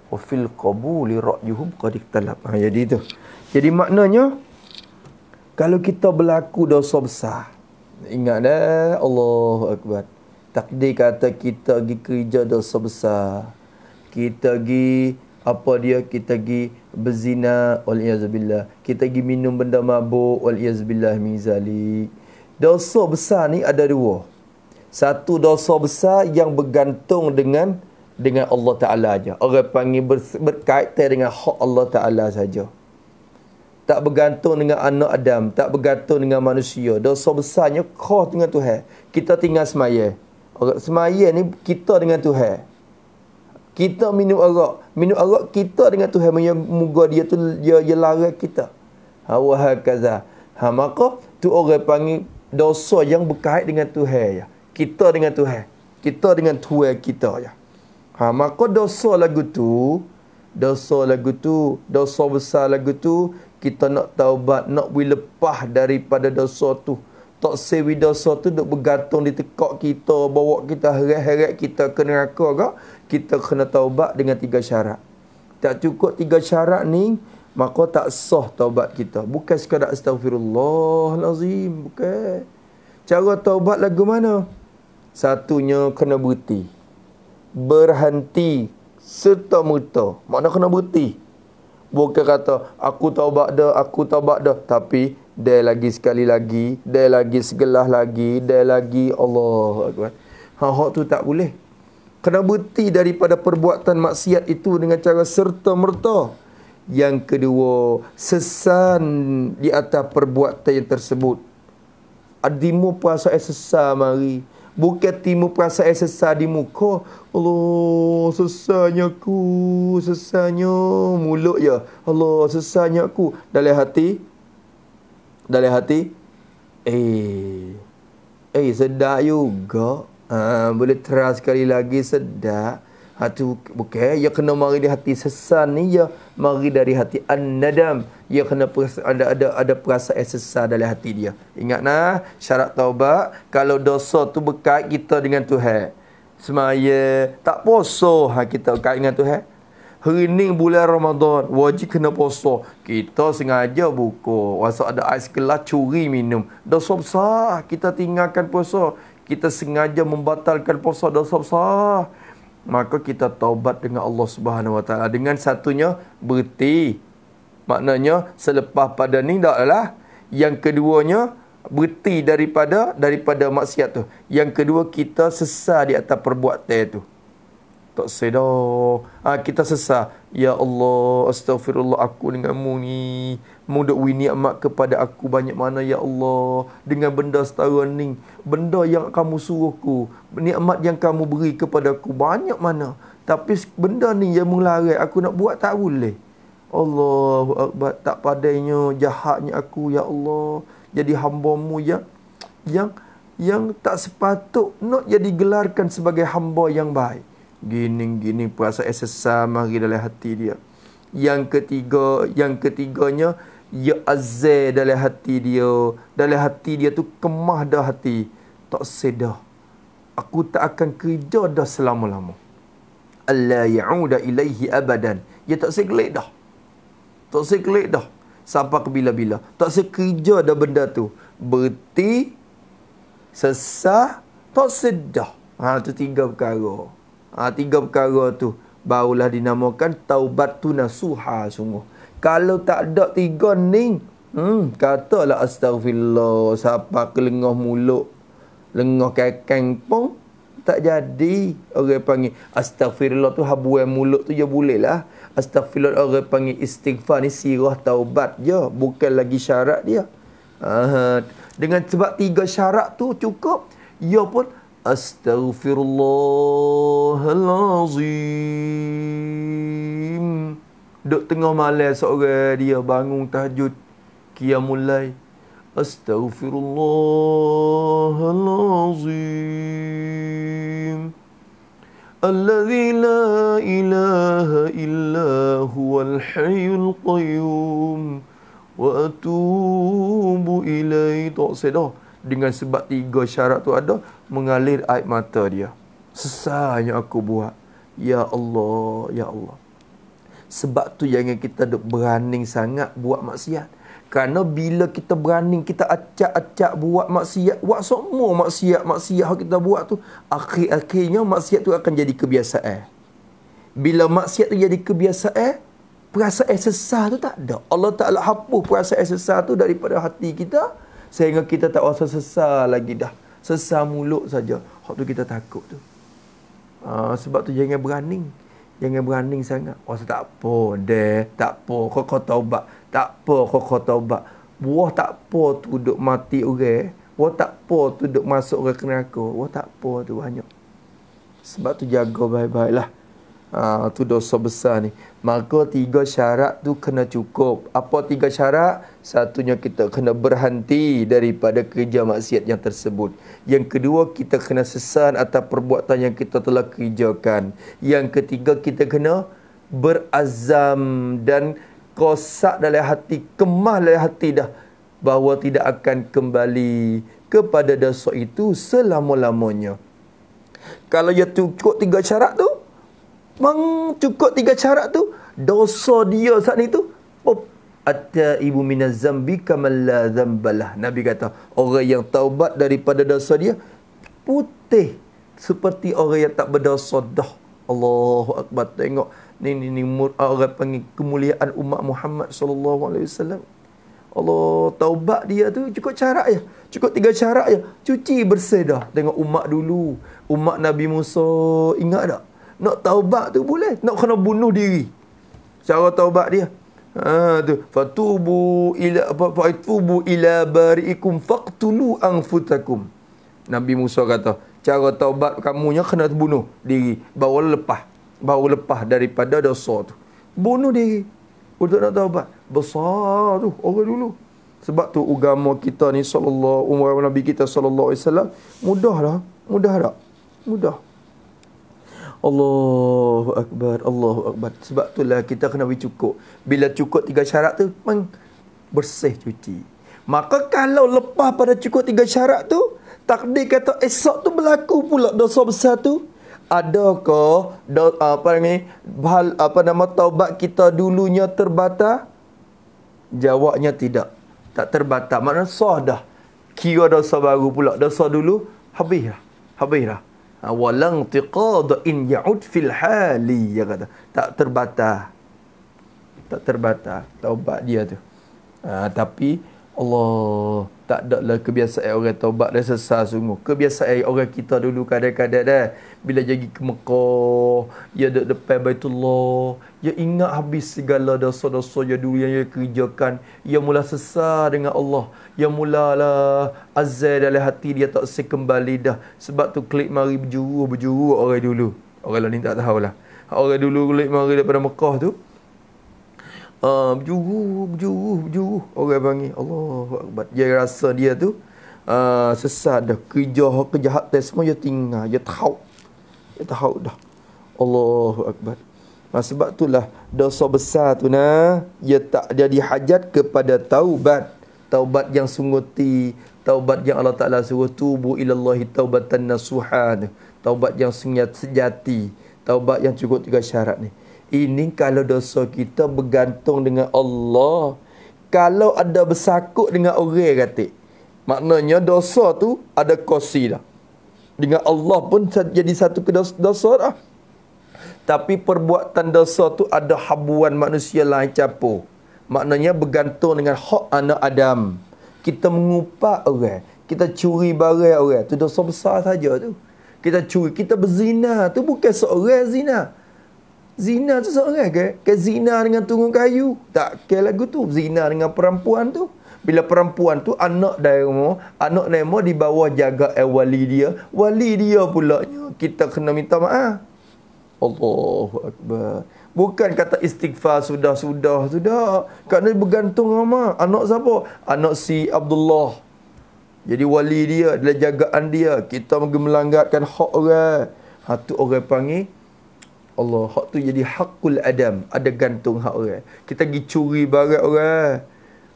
wa fil qabuli ra'yuhum qad iktalab. Jadi tu. Jadi maknanya kalau kita berlaku dosa besar, ingat dah, Allahu Akbar. Takdir kata kita pergi kerja dosa besar. Kita pergi kita pergi berzina, wal-iyazubillah. Kita pergi minum benda mabuk, wal-iyazubillah min zalik. Dosa besar ni ada 2. Satu dosa besar yang bergantung dengan Allah Ta'ala aja. Orang panggil berkaitan dengan hak Allah Ta'ala saja. Tak bergantung dengan anak Adam, tak bergantung dengan manusia. Dosa besarnya kau dengan Tuhan. Kita tinggal semaya. Orang semaya ni kita dengan Tuhan. Kita minum arak kita dengan Tuhan. Moga dia tu dia larang kita. Wa hakaza. Maka tu orang panggil dosa yang berkait dengan Tuhan ya. Kita dengan Tuhan. Kita dengan Tuhan kita ya. Maka dosa lagu tu, dosa besar lagu tu, kita nak taubat, nak lepas daripada dosa tu. Tak sewi dosa tu duk bergantung di tekak kita, bawa kita heret-heret kita ke neraka ke, kita kena taubat dengan 3 syarat. Tak cukup 3 syarat ni, maka tak sah taubat kita. Bukan sekadar astaghfirullahalazim, bukan. Cara taubat lagu mana? Satunya kena berhenti serta-merta. Makna kena berhenti. Bukan kata aku taubat dah, tapi dia lagi sekali lagi, dia lagi segelas lagi, dia lagi Allah Akbar. Hak tu tak boleh. Kena berhenti daripada perbuatan maksiat itu dengan cara serta-merta. Yang kedua, sesan di atas perbuatan yang tersebut. Adimu perasaan sesal mari. Bukan timu perasaan sesal di muka. Allah, sesanya aku. Sesanya mulut ya. Allah, sesanya aku. Dalam hati. Sedap juga. Boleh terus sekali lagi sedap. Tu bukan. Ya kena mari di hati sesal ni. Ya mari dari hati an-nadam. Ya kena ada perasaan sesal dalam hati dia. Ingat nah, syarat taubat. Kalau dosa tu berkait kita dengan Tuhan. Semaya tak puasa kita berkait dengan Tuhan. Hari ni bulan Ramadan, wajib kena puasa. Kita sengaja buka. Masa ada ais gelas curi minum. Dosa besar. Kita tinggalkan puasa. Kita sengaja membatalkan puasa, dosa besar. Maka kita taubat dengan Allah Subhanahu Wa Taala. Dengan satunya berhenti. Maknanya selepas pada ni taklah. Yang keduanya berhenti daripada maksiat tu. Yang kedua kita sesal di atas perbuatan tu. Tak sedar. Kita sesal. Ya Allah, astagfirullah, aku denganmu ni. Mu duk wini amat kepada aku banyak mana ya Allah. Dengan benda setara ni. Benda yang kamu suruhku. Nikmat yang kamu beri kepada aku banyak mana. Tapi benda ni yang melarang aku nak buat tak boleh. Allahu Akbar. Tak padainya jahatnya aku ya Allah. Jadi hamba-Mu yang tak sepatut nak jadi gelarkan sebagai hamba yang baik. Gini perasaan sesal mari dalam hati dia. Yang ketiganya ya azza dalam hati dia. Dalam hati dia tu kemah dah hati. Tak sedar. Aku tak akan kerja dah selama-lama. Alla ya'uda ilaihi abadan. Ya tak sekelik dah. Tak sekelik dah. Sampai ke bila-bila. Tak sekerja dah benda tu. Berhenti, sesah, tak sedar. Tu 3 perkara. 3 perkara tu barulah dinamakan taubat tu nasuha sungguh. Kalau tak ada 3 ni, katalah astagfirullah sampai ke lengah mulut, lengah kakang pun tak jadi. Orang panggil astagfirullah tu habuan mulut tu je boleh lah. Astagfirullah orang panggil istighfar ni sirah taubat je, bukan lagi syarat dia. Dengan sebab 3 syarat tu cukup, ia pun astaghfirullahalazim. Duk tengah malam seorang dia bangun tahajud qiyamul lail. Astaghfirullahalazim. Alladzi la ilaha illa huwal hayyul qayyum wa atubu ilaihi. Tak sedar. Dengan sebab 3 syarat tu ada, mengalir air mata dia. Sesalnya aku buat. Ya Allah, ya Allah. Sebab tu jangan kita duk berani sangat buat maksiat. Kerana bila kita berani, kita acak-acak buat maksiat, buat semua maksiat kita buat tu, akhir-akhirnya maksiat tu akan jadi kebiasaan. Bila maksiat tu jadi kebiasaan, perasaan sesal tu tak ada. Allah Ta'ala hapus perasaan sesal tu daripada hati kita, sehingga kita tak rasa sesal lagi dah. Sesar mulut saja. Hak tu kita takut tu. Sebab tu jangan berani. Jangan berani sangat. Tak apa deh. Tak apa. Kau taubat. Tak apa kau taubat. Buah tak apa tu duk mati orang. Buah tak apa tu duk masuk orang ke neraka. Buah tak apa tu banyak. Sebab tu jaga baik-baik lah. Tu dosa besar ni. Maka 3 syarat tu kena cukup. Apa 3 syarat? Satunya kita kena berhenti daripada kerja maksiat yang tersebut. Yang kedua, kita kena sesal atas perbuatan yang kita telah kerjakan. Yang ketiga, kita kena berazam dan kosak dalam hati, kemah dalam hati dah, bahawa tidak akan kembali kepada dosa itu selama-lamanya. Kalau dia cukup 3 syarat tu, cukup 3 syarat tu, dosa dia saat ni tu, at-taibu minaz zambi kaman la dzambalah. Nabi kata, orang yang taubat daripada dosa dia putih seperti orang yang tak berdosa dah. Allahu akbar. Tengok ni orang panggil kemuliaan umat Muhammad sallallahu alaihi wasallam. Allah, taubat dia tu cukup syarat je. Cukup 3 syarat je. Cuci bersih dah. Tengok umat dulu. Umat Nabi Musa, ingat tak? Nak taubat tu boleh. Nak kena bunuh diri. Cara taubat dia. Tu. Fatubu ila bari'ikum faqtulu anfutakum. Nabi Musa kata, cara taubat kamunya kena bunuh diri. Baru lepas daripada dosa tu. Bunuh diri. Untuk nak taubat. Besar tu orang dulu. Sebab tu agama kita ni umar Nabi kita sallallahu alaihi wasallam mudah tak? Mudah. Allahu akbar, Allahu akbar. Sebab itulah kita kena cukup. Bila cukup 3 syarat tu, bersih cuci. Maka kalau lepas pada cukup 3 syarat tu, takdir kata esok tu berlaku pula dosa besar tu, adakah taubat kita dulunya terbatal? Jawabnya tidak. Tak terbatal. Maknanya sah dah. Kira dosa baru pula. Dosa dulu habis dah. Walang tiqad in ya'ud fil hali, dia kata. Tak terbatal taubat dia tu. Tapi Allah, tak ada lah kebiasaan orang taubat dah sesal sungguh. Kebiasaan orang kita dulu kadang-kadang dah, bila pergi ke Mekah, dia duduk depan Baitullah, dia ingat habis segala dosa-dosa dia dulu yang dia kerjakan. Dia mula sesal dengan Allah. Dia mulalah azal dalam hati dia, tak sekembali dah. Sebab tu klik mari berjuru orang dulu. Orang lain tak tahulah. Orang dulu klik mari daripada Mekah tu, berjuru orang panggil. Allahu akbar. Dia rasa dia tu sesat dah, kejahatan semua dia tinggal, dia tahu dah. Allahu akbar. Sebab itulah dosa besar tu dia tak jadi hajat kepada taubat yang sungguh, taubat yang Allah Taala suruh, tubu ilallahi taubatan nasuhan, taubat yang sejati, taubat yang cukup 3 syarat ni. Ini kalau dosa kita bergantung dengan Allah. Kalau ada bersakut dengan orang kata, maknanya dosa tu ada kosi dah. Dengan Allah pun jadi satu dosa dah. Tapi perbuatan dosa tu ada habuan manusia lain capur. Maknanya bergantung dengan hak anak Adam. Kita mengupak orang, kita curi barang orang, tu dosa besar saja tu. Kita curi, kita berzina, tu bukan seorang zina. Zina tu seorang ke zina dengan tunggung kayu. Tak ke lagu tu. Zina dengan perempuan tu. Bila perempuan tu anak demo di bawah jaga wali dia. Wali dia pula kita kena minta maaf. Allahu akbar. Bukan kata istighfar sudah. Kerana bergantung sama. Anak siapa? Anak si Abdullah. Jadi wali dia, dalam jagaan dia, kita melanggarkan hak orang. Tu orang panggil Allah, hak tu jadi hakul adam, ada gantung hak orang. Kita pergi curi barang orang.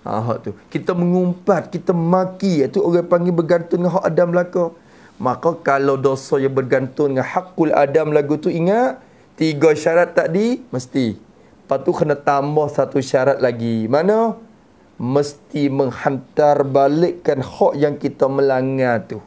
Hak tu. Kita mengumpat, kita maki, itu orang panggil bergantung dengan hak Adam belaka. Maka kalau dosa yang bergantung dengan hakul adam lagu tu, ingat 3 syarat tadi mesti. Lepas tu kena tambah 1 syarat lagi. Mana? Mesti menghantar balikkan hak yang kita melanggar tu.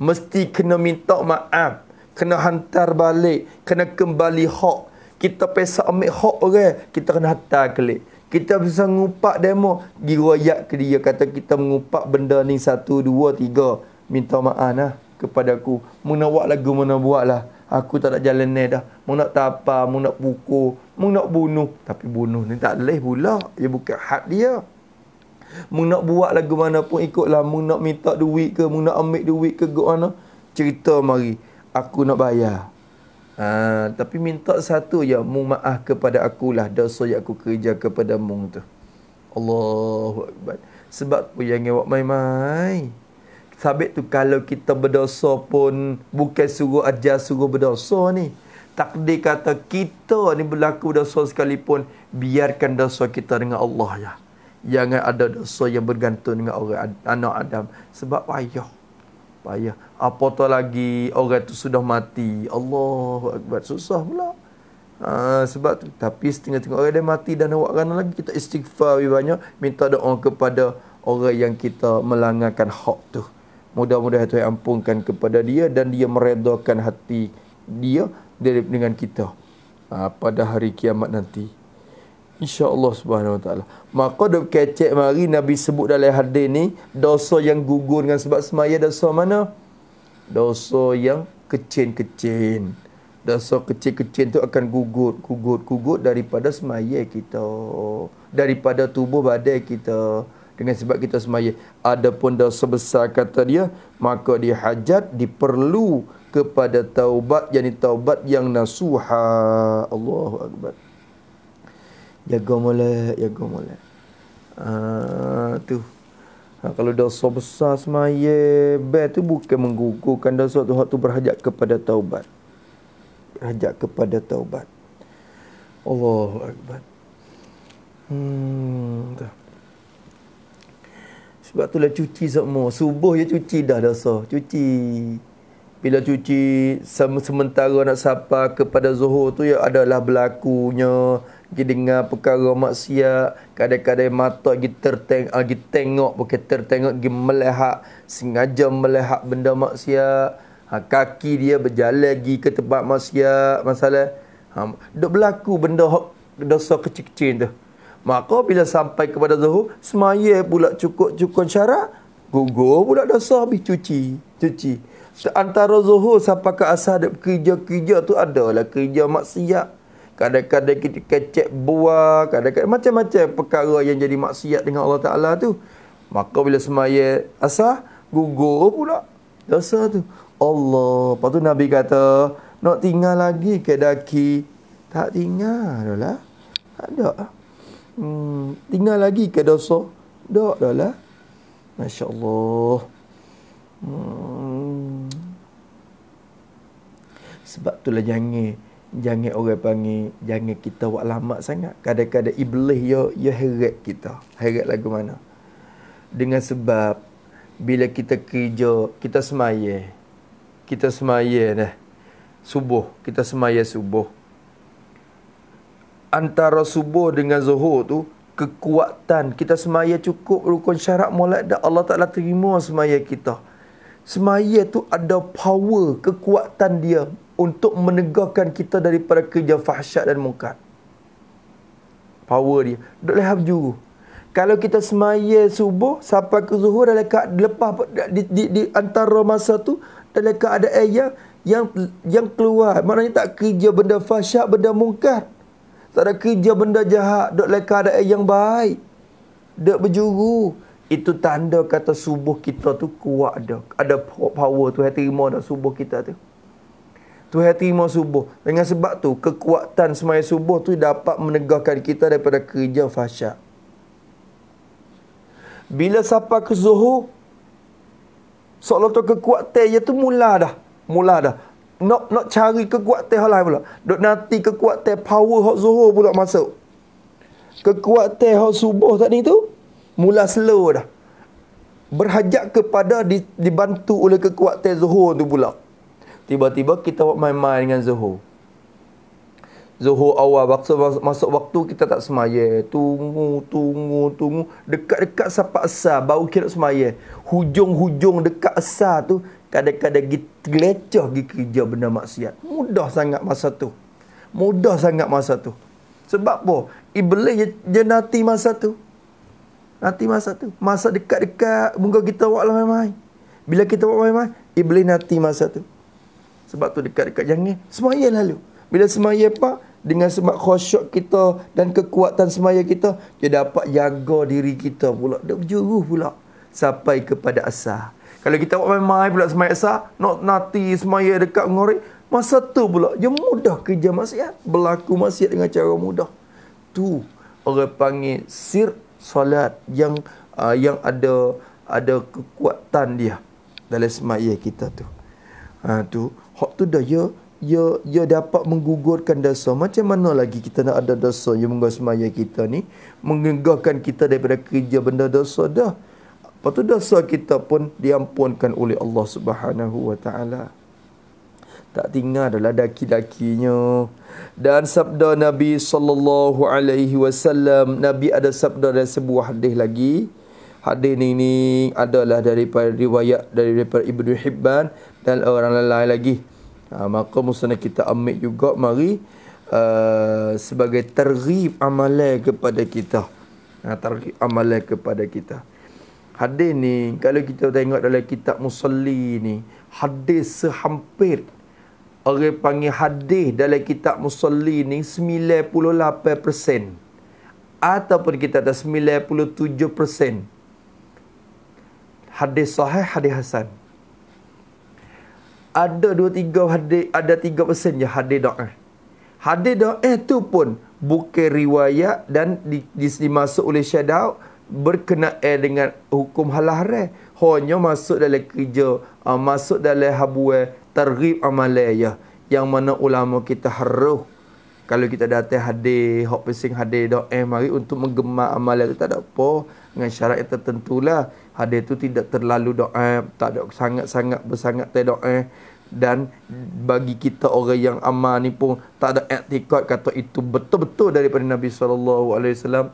Mesti kena minta maaf. Kena hantar balik, kena kembali hak. Kita pesa ambil hak orang, kita kena hantar kelik. Kita bisa mengupak demo, diriwayat ke dia kata kita mengupak benda ni 1, 2, 3. minta maaf lah kepada aku. Mu nak buat lagu, mu nak buat lah. Aku tak nak jalan ni dah. Mu nak tapa, mu nak pukul, mu nak bunuh. Tapi bunuh ni tak boleh pula. Ia bukan hak dia. Mu nak buat lagu mana pun ikutlah. Mu nak minta duit ke, mu nak ambil duit ke, ke mana. Cerita mari. Aku nak bayar. Tapi minta satu je. Mu maaf kepada akulah dosa yang aku kerja kepada mu tu. Allahu Akbar. Sebab tu jangan buat main-main. Sabit tu kalau kita berdosa pun bukan suruh ajar suruh berdosa ni. Takdir kata kita ni berlaku dosa sekalipun, biarkan dosa kita dengan Allah ya. Jangan ada dosa yang bergantung dengan orang anak Adam. Sebab payah. Payah. Apatah lagi orang tu sudah mati. Allahu Akbar. Susah pula. Sebab tu. Tapi setengah-tengah orang dia mati dan awak kerana lagi kita istighfar banyak, minta doa kepada orang yang kita melanggarkan hak tu. Mudah-mudahan Tuhan ampunkan kepada dia dan dia meredakan hati dia dengan kita pada hari kiamat nanti. InsyaAllah subhanahu wa ta'ala. Maka duk kecek mari Nabi sebut dalam hadis ni, dosa yang gugur dengan sebab semaya dosa mana? Dosa yang kecil-kecil. Dosa kecil-kecil tu akan gugur daripada semaya kita, daripada tubuh badan kita, dengan sebab kita semaya. Adapun dosa besar kata dia, maka dia hajat diperlu kepada taubat, yakni taubat yang nasuha. Allahu Akbar. Jaga molek, jaga molek. Tu. Kalau dosa besar semaya, tu bukan menggugurkan dosa tu, hak tu berhajat kepada taubat. Berhajat kepada taubat. Allahu Akbar. Tu. Sebab itulah cuci semua. Subuh je cuci dah dosa. Cuci. Bila cuci sementara nak sapa kepada zuhur tu ya adalah berlakunya kita dengar perkara maksiat, kadang-kadang mata kita tengok bukan tertengok, kita melihat, sengaja melihat benda maksiat. Kaki dia berjalan pergi ke tempat maksiat, masalah. Duk berlaku benda dosa kecil-kecil tu. Maka bila sampai kepada zuhur, semaya pula cukup syarat, gugur pula dosa, habis cuci. Antara zuhur sampai ke asar ada kerja-kerja tu adalah kerja maksiat. Kadang-kadang kita kecek buah, kadang-kadang macam-macam perkara yang jadi maksiat dengan Allah Ta'ala tu. Maka bila semaya asar, gugur pula dosa tu. Allah. Lepas tu Nabi kata, nak tinggal lagi ke daki? Tak tinggal dah lah. Tak ada. Tinggal lagi ke dosa? Tak dah lah. Masya Allah. Sebab itulah jangan orang panggil, jangan kita buat lama sangat. Kadang-kadang iblis ya heret kita. Heret lagu mana? Dengan sebab bila kita kerja, kita semaya dah subuh, kita semaya subuh. Antara subuh dengan zuhur tu kekuatan kita semaya cukup rukun syarat molek dah, Allah Ta'ala terima semaya kita. Semaya tu ada power, kekuatan dia untuk menegakkan kita daripada kerja fahsyat dan mungkar. Power dia. Duk lepas juru. Kalau kita semaya subuh sampai ke zuhur dalam lepas di antara masa tu dalam keadaan yang keluar. Maknanya tak kerja benda fahsyat, benda mungkar. Tak ada kerja benda jahat. Duk dalam keadaan yang baik. Duk berjuru. Itu tanda kata subuh kita tu kuat dah. Ada power tu. Tuhan terima dah subuh kita tu. Tuhan terima subuh. Dengan sebab tu, kekuatan semaya subuh tu dapat menegakkan kita daripada kerja fahsyat. Bila sampai ke zuhur, seolah tu kekuatan dia tu mula dah. Nak cari kekuatan hal lain pula. Duk nanti kekuatan power hak zuhur pula masuk. Kekuatan hak subuh tadi tu mula slow dah. Berhajat kepada dibantu oleh kekuatan zuhur tu pula. Tiba-tiba kita buat main-main dengan zuhur. Zuhur awal masuk waktu kita tak semaya. Tunggu. Dekat-dekat sampai asar baru kita semaya. Hujung-hujung dekat asar tu kadang-kadang gelecah pergi kerja benda maksiat. Mudah sangat masa tu. Sebab apa? Iblis dia nanti masa tu. Masa dekat-dekat muka kita buat main-main. Bila kita buat main-main, iblis nanti masa tu. Sebab tu dekat-dekat jangan semaya lalu. Bila semaya apa? Dengan sebab khusyuk kita dan kekuatan semaya kita, dia dapat jaga diri kita pula. Dia berjuruh pula sampai kepada asar. Kalau kita buat main-main pula semaya asar, nak nanti semaya dekat ngorek, masa tu pula dia mudah kerja maksiat, berlaku maksiat dengan cara mudah. Tu orang panggil sir solat yang ada kekuatan dia dalam semaya kita tu. Tu hak tu dah ia dapat menggugurkan dosa. Macam mana lagi kita nak ada dosa yang menggugurkan semaya kita ni, menggugurkan kita daripada kerja benda dosa dah. Lepas tu dosa kita pun diampunkan oleh Allah Subhanahu wa taala. Tak tinggal adalah daki-dakinya. Dan sabda Nabi sallallahu alaihi wasallam, Nabi ada sabda dalam sebuah hadis lagi. Hadis ini adalah daripada riwayat daripada Ibnu Hibban dan orang lain lagi. Maka musnah kita ambil juga mari sebagai targhib amalan kepada kita. Targhib amalan kepada kita. Hadis ni kalau kita tengok dalam kitab Musalli ni, hadis sehampir orang panggil hadis dalam kitab Musalli ni 98% ataupun kita ada 97% hadis sahih, hadis hasan. Ada 2-3 hadis, ada 3% je hadis dhaif. Hadis dhaif tu pun bukan riwayat dan dimasuk oleh Syekh Daud berkenaan dengan hukum halal haram. Hanya masuk dalam kerja, masuk dalam habuan targhib amalan ya. Yang mana ulama kita harus kalau kita datang hadis, hak pesing hadis dhaif mari untuk menggemar amalan tu tak ada apa, dengan syarat yang tertentulah. Hadis tu tidak terlalu dhaif, tak ada sangat-sangat bersangat dhaif. Dan bagi kita orang yang amal ni pun tak ada i'tikad kata itu betul-betul daripada Nabi SAW.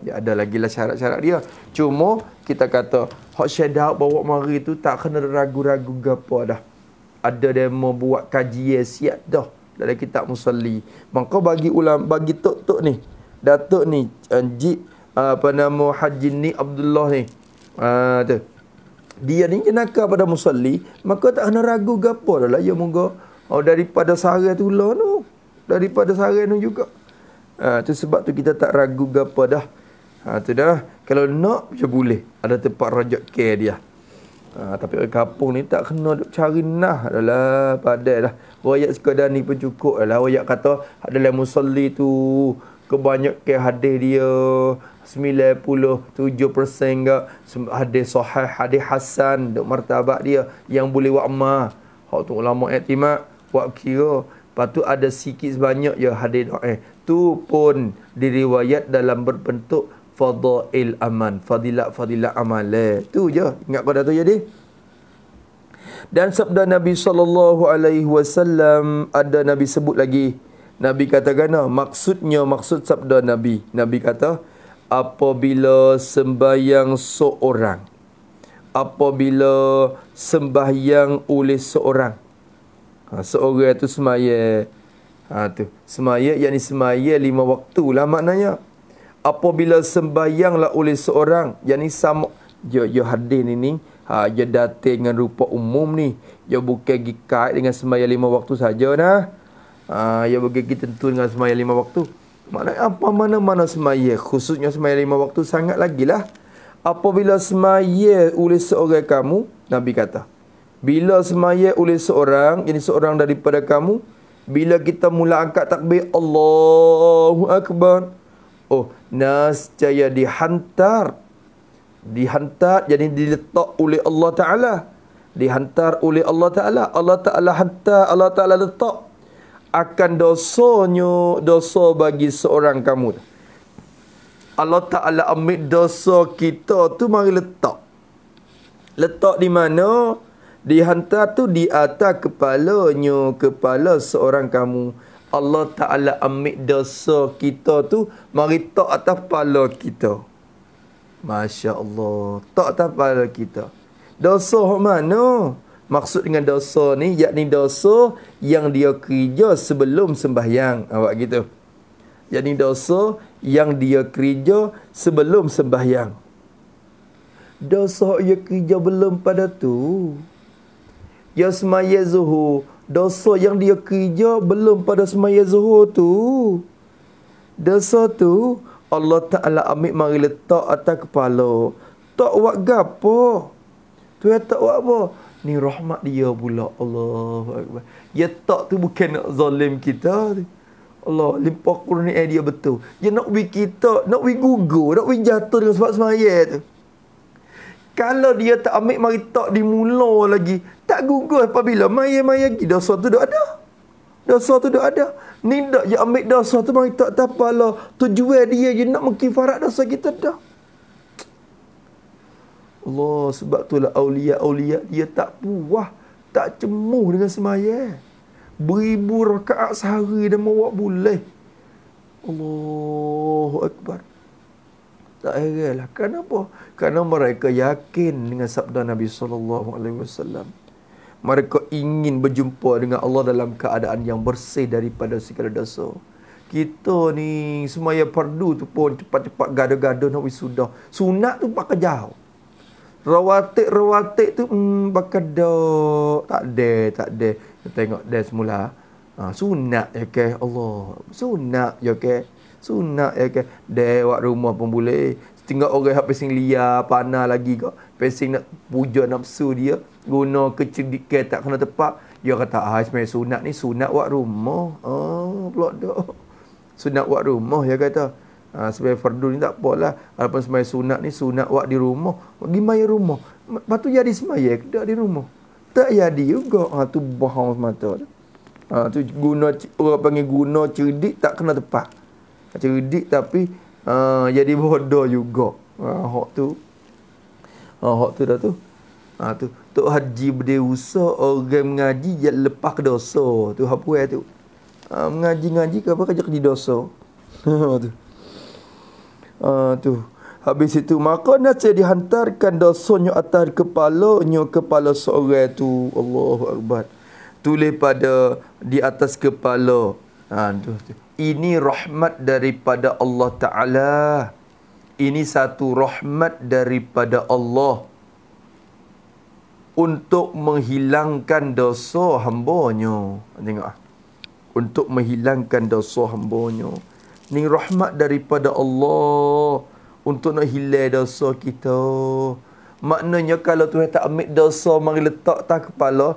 Ya ada lagi lah syarat-syarat dia. Cuma kita kata hak Syekh Daud bawa mari tu tak kena ragu-ragu gapo dah. Ada demo buat kajian siap dah dalam kitab Musalli. Maka bagi ulama, bagi tok-tok ni, datuk ni, apa nama Haji ni Abdullah ni, tu dia ni jenaka pada musalli, maka tak kena ragu gapo dah lah. Ya moga daripada sara tu lah tu. Daripada sara tu juga. Tu sebab tu kita tak ragu gapo dah. Tu dah. Kalau nak macam boleh. Ada tempat rajak care dia. Tapi orang kampung ni tak kena duk cari nah adalah padai dah. Royak sekadar ni pun cukup dah. Royak kata dalam musalli tu kebanyakan hadis dia 97% ke hadis sahih, hadis hasan, duk martabat dia yang boleh buat amal. Hak tu ulama iktimad buat kira. Lepas tu ada sikit sebanyak ya hadis dhaif. Tu pun diriwayat dalam berbentuk fadail aman, fadilat amalan. Tu je. Ingat kau dah tu jadi. Dan sabda Nabi SAW ada Nabi sebut lagi. Nabi katakan maksud sabda Nabi. Nabi kata apabila sembahyang oleh seorang, seorang tu semaya, tu semaya yakni semaya 5 waktu lah maknanya. Apabila sembahyanglah oleh seorang, yakni sama dia hadis ni dia datang dengan rupa umum ni, dia bukan kait dengan sembahyang 5 waktu saja nah. Dia bukan tentu dengan sembahyang 5 waktu. Maknanya apa mana-mana semaya, khususnya semaya 5 waktu sangat lagi lah. Apabila semaya oleh seorang kamu, Nabi kata, bila semaya oleh seorang, ini seorang daripada kamu, bila kita mula angkat takbir Allahu Akbar, nascaya dihantar, jadi diletak oleh Allah Ta'ala. Dihantar oleh Allah Ta'ala. Allah Ta'ala hantar, Allah Ta'ala letak akan dosa bagi seorang kamu. Allah Ta'ala ambil dosa kita tu mari letak. Letak di mana? Dihantar tu di atas kepala seorang kamu. Allah Ta'ala ambil dosa kita tu mari tak atas kepala kita. Masya Allah. Tak atas kepala kita. Dosa mana? Maksud dengan dosa ni yakni dosa yang dia kerja sebelum sembahyang. Awak gitu. Yakni dosa yang dia kerja sebelum sembahyang. Dosa dia kerja belum pada tu, Ya semaya zuhur. Dosa yang dia kerja belum pada semaya zuhur tu. Dosa tu Allah Ta'ala ambil mari letak atas kepala. Tak buat gapo. Tu tak buat apa? Ni rahmat dia pula. Allahu Akbar. Ya tak tu bukan nak zalim kita tu. Allah limpah kurnia dia betul. Dia nak bagi kita, nak bagi gugur, nak bagi jatuh dengan sebab semaya tu. Kalau dia tak ambil mari tak dimula lagi, tak gugur apabila maya-maya lagi dosa tu dah ada. Dosa tu dah ada. Ni dak je ambil dosa tu mari tak tapala. Tujuan dia je nak mengkifarat dosa kita dah. Allah, sebab itulah aulia-aulia dia tak puas, tak cemuh dengan semaya. Beribu rakaat sehari dan mawak boleh. Allahu Akbar. Tak heranlah. Kenapa? Kerana mereka yakin dengan sabda Nabi SAW. Mereka ingin berjumpa dengan Allah dalam keadaan yang bersih daripada segala dosa. Kita ni semaya fardu tu pun cepat-cepat gado-gado nak wisudah. Sunat tu pakai jauh. Rawatik tu pakai dak. Tak ada. Kita tengok dia semula. Sunat ya ke Allah. Sunat ya ke. Sunat ya ke. Dia buat rumah pun boleh. Tinggal orang hak pesing liar, panah lagi kau. Pesing nak puja nafsu dia, guna kecerdikan tak kena tepat. Dia kata, sebenarnya sunat ni sunat buat rumah. Pula dak. Sunat buat rumah dia kata. Sebenarnya fardu ni tak apalah. Walaupun sebenarnya sunat ni sunat buat di rumah. Pergi maya rumah. Lepas tu jadi semaya ke tak di rumah? Tak jadi juga. Tu bohong semata tu. Tu guna, orang panggil guna cerdik tak kena tepat. Cerdik tapi jadi bodoh juga. Hak tu dah tu. Tu Tok Haji berdewasa orang mengaji yang lepas ke dosa. Tu apa tu? Mengaji-ngaji ke apa kerja di dosa. Tu. Tu. Habis itu maka nasi dihantarkan dosanya atas kepala seorang tu. Allahu Akbar. Tulis pada di atas kepala. Tu. Ini rahmat daripada Allah Ta'ala. Ini satu rahmat daripada Allah untuk menghilangkan dosa hambanya. Tengok. Untuk menghilangkan dosa hambanya. Ini rahmat daripada Allah untuk nak hilang dosa kita. Maknanya kalau Tuhan tak ambil dosa mari letak atas kepala,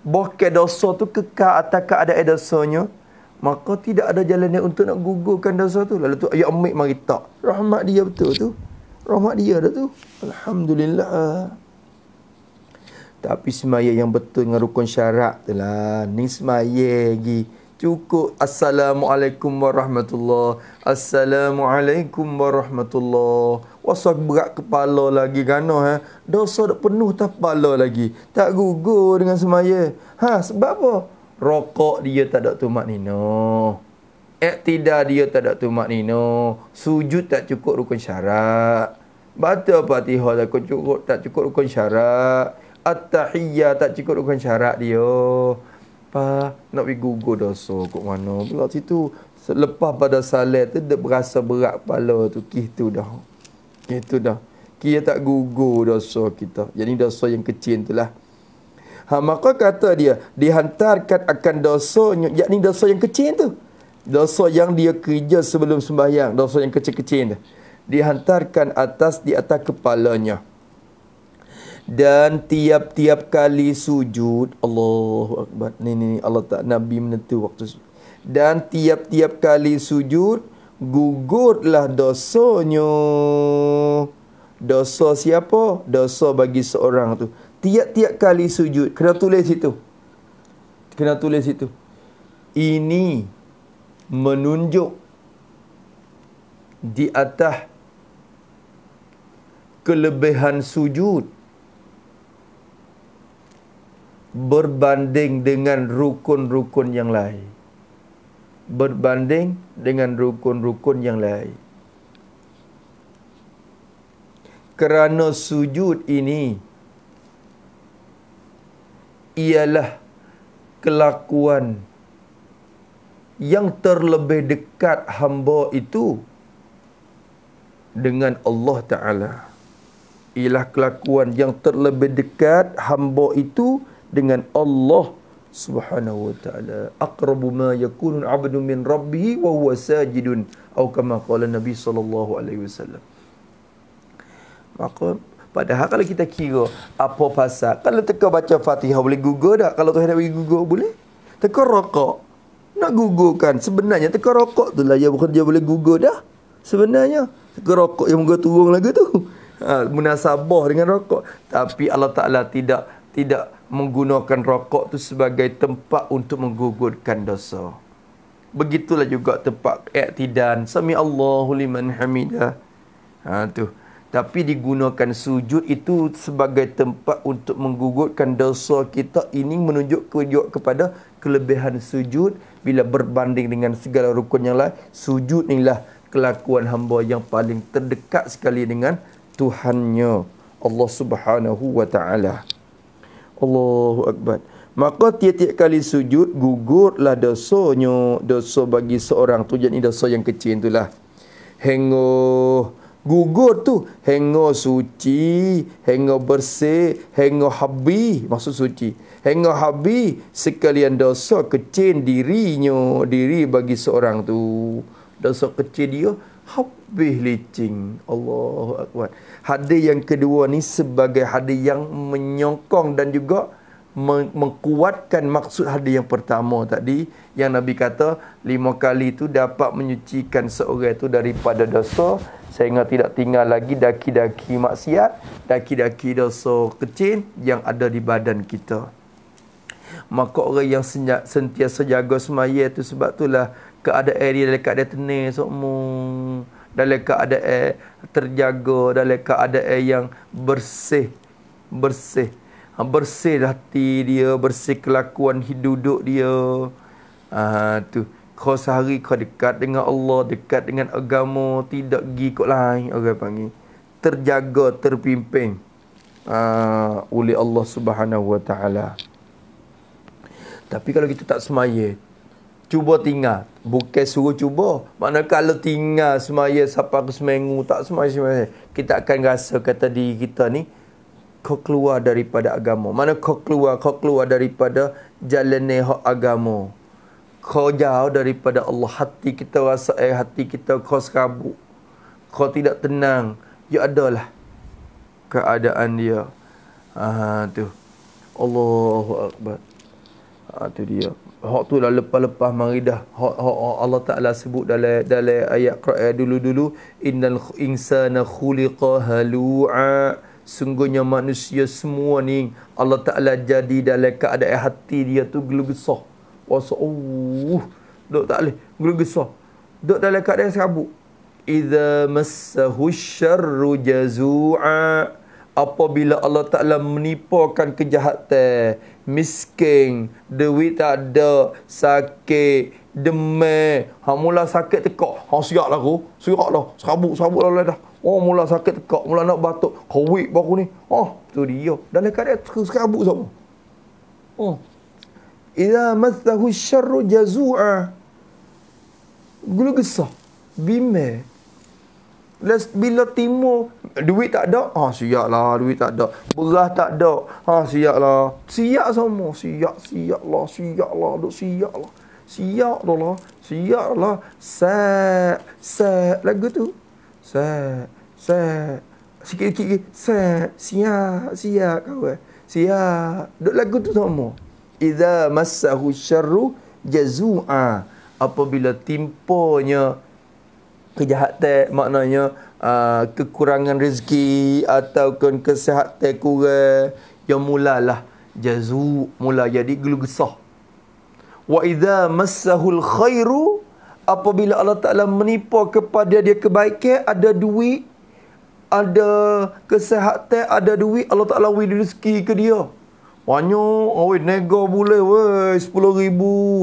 bahkan dosa tu kekal atas keadaan dosanya, maka tidak ada jalan dia untuk nak gugurkan dosa tu. Lalu tu ayat ambil mari tak. Rahmat dia betul tu. Rahmat dia dah tu. Alhamdulillah. Tapi semaya yang betul dengan rukun syarat tu lah. Ni semaya lagi. Cukup Assalamualaikum warahmatullahi. Assalamualaikum warahmatullahi. Wasak berat kepala lagi kan. Dosa dah penuh tak kepala lagi. Tak gugur dengan semaya. Sebab apa? Rokok dia tak ada tumak nino. Iktidal dia tak ada tumak nino. Sujud tak cukup rukun syarat. Baca Fatihah tak cukup rukun syarat. At-tahiyyah tak cukup rukun syarat dia. Nak pergi gugur dosa kat mana. Pula situ lepas pada salat tu dia berasa berat kepala tu. Gitu dah. Kita tak gugur dosa kita. Jadi dosa yang kecil tu lah. Maka kata dia dihantarkan akan dosanya, yakni dosa yang kecil tu. Dosa yang dia kerja sebelum sembahyang, dosa yang kecil-kecil tu. Dihantarkan di atas kepalanya. Dan tiap-tiap kali sujud, Allahu Akbar. Ni Allah tak Nabi menentu waktu sujud. Dan tiap-tiap kali sujud gugurlah dosanya. Dosa siapa? Dosa bagi seorang tu. Tiap-tiap kali sujud. Kena tulis situ. Ini menunjuk di atas kelebihan sujud berbanding dengan rukun-rukun yang lain. Kerana sujud ini ialah kelakuan yang terlebih dekat hamba itu dengan Allah Ta'ala. Ialah kelakuan yang terlebih dekat hamba itu dengan Allah Subhanahu wa ta'ala. Aqrabu ma yakunu 'abdu min rabbih wa huwa sajidun, atau kama qala Nabi sallallahu alaihi wasallam. Maka padahal kalau kita kira apa pasal, kalau teka baca Fatihah boleh gugur tak? Kalau Tuhan nak bagi gugur boleh. Teka rokok nak gugurkan, sebenarnya teka rokok tu lah yang bukan dia boleh gugur dah. Sebenarnya teka rokok yang muka turun lagu tu. Munasabah dengan rokok. Tapi Allah Ta'ala tidak menggunakan rokok tu sebagai tempat untuk menggugurkan dosa. Begitulah juga tempat i'tidan, sami Allahu liman hamidah. Tu. Tapi digunakan sujud itu sebagai tempat untuk menggugurkan dosa kita. Ini menunjuk kepada kelebihan sujud bila berbanding dengan segala rukun yang lain. Sujud inilah kelakuan hamba yang paling terdekat sekali dengan Tuhannya, Allah Subhanahu wa ta'ala. Allahu Akbar. Maka tiap-tiap kali sujud gugurlah dosanya. Dosa bagi seorang tu, jadi dosa yang kecil itulah. Hingga gugur tu, hingga suci, hingga bersih, hingga habis, maksud suci, hingga habis sekalian dosa kecil diri bagi seorang tu. Dosa kecil dia habis licin. Allahu Akbar. Hadis yang kedua ni sebagai hadis yang menyokong dan juga mengkuatkan maksud hadis yang pertama tadi, yang Nabi kata 5 kali tu dapat menyucikan seorang itu daripada dosa sehingga tidak tinggal lagi daki-daki maksiat, daki-daki dosa kecil yang ada di badan kita. Maka orang yang sentiasa jaga semaya tu, sebab itulah keadaan dia dalam keadaan tenang semua, dalam keadaan terjaga, dalam keadaan yang bersih hati dia, bersih kelakuan duduk dia. Tu kau sehari kau dekat dengan Allah, dekat dengan agama, tidak pergi kot lain, orang panggil terjaga, terpimpin oleh Allah Subhanahu wa ta'ala. Tapi kalau kita tak semaya, cuba tinggal, bukan suruh cuba, makna kalau tinggal semaya sampai seminggu tak semaya, kita akan rasa kata diri kita ni kau keluar daripada agama. Mana kau keluar daripada jalan hak agama. Kau jauh daripada Allah. Hati kita rasa hati kita kau serabut, kau tidak tenang. Ya adalah keadaan dia. Tu Allahu Akbar. Tu dia. Hak tu lah lepas-lepas mari dah. Hak Allah Ta'ala sebut dalam ayat Quran dulu-dulu, innal insana khuliqa halu'a. Sungguhnya manusia semua ni Allah Ta'ala jadi dalam keadaan hati dia tu gelegesah. Duk tak boleh gelegesah, duk dalam keadaan serabut. Idza massahu syarru jazu'a. Apabila Allah Ta'ala menipukan kejahatan, miskin, duit tak ada, sakit, demam, mula sakit tekak, siap lah aku, siap lah, serabut lah dah. Mula sakit tekak, mula nak batuk, COVID baru ni. Tu dia dalam keadaan serabut semua. Idza massahu syarru jazu'a. Gelegesah, bimbang. Bila timur duit tak ada, siap lah duit tak ada. Beras tak ada, siap lah. Siap semua, siap lah, duk siap lah. Siap lah. Sa lagu tu. Sa sikit-sikit siap kawan. Siap. Duk lagu tu semua. Idza massahu syarru jazu'a. Apabila timpanya kejahatan, maknanya kekurangan rezeki ataupun kesihatan kurang, yang mulalah jazu, mula jadi gelegesah. Wa idza massahul khairu. Apabila Allah Ta'ala menipu kepada dia kebaikan, ada duit, ada kesihatan, ada duit, Allah Ta'ala beri rezeki ke dia banyak. Nega boleh 10,000,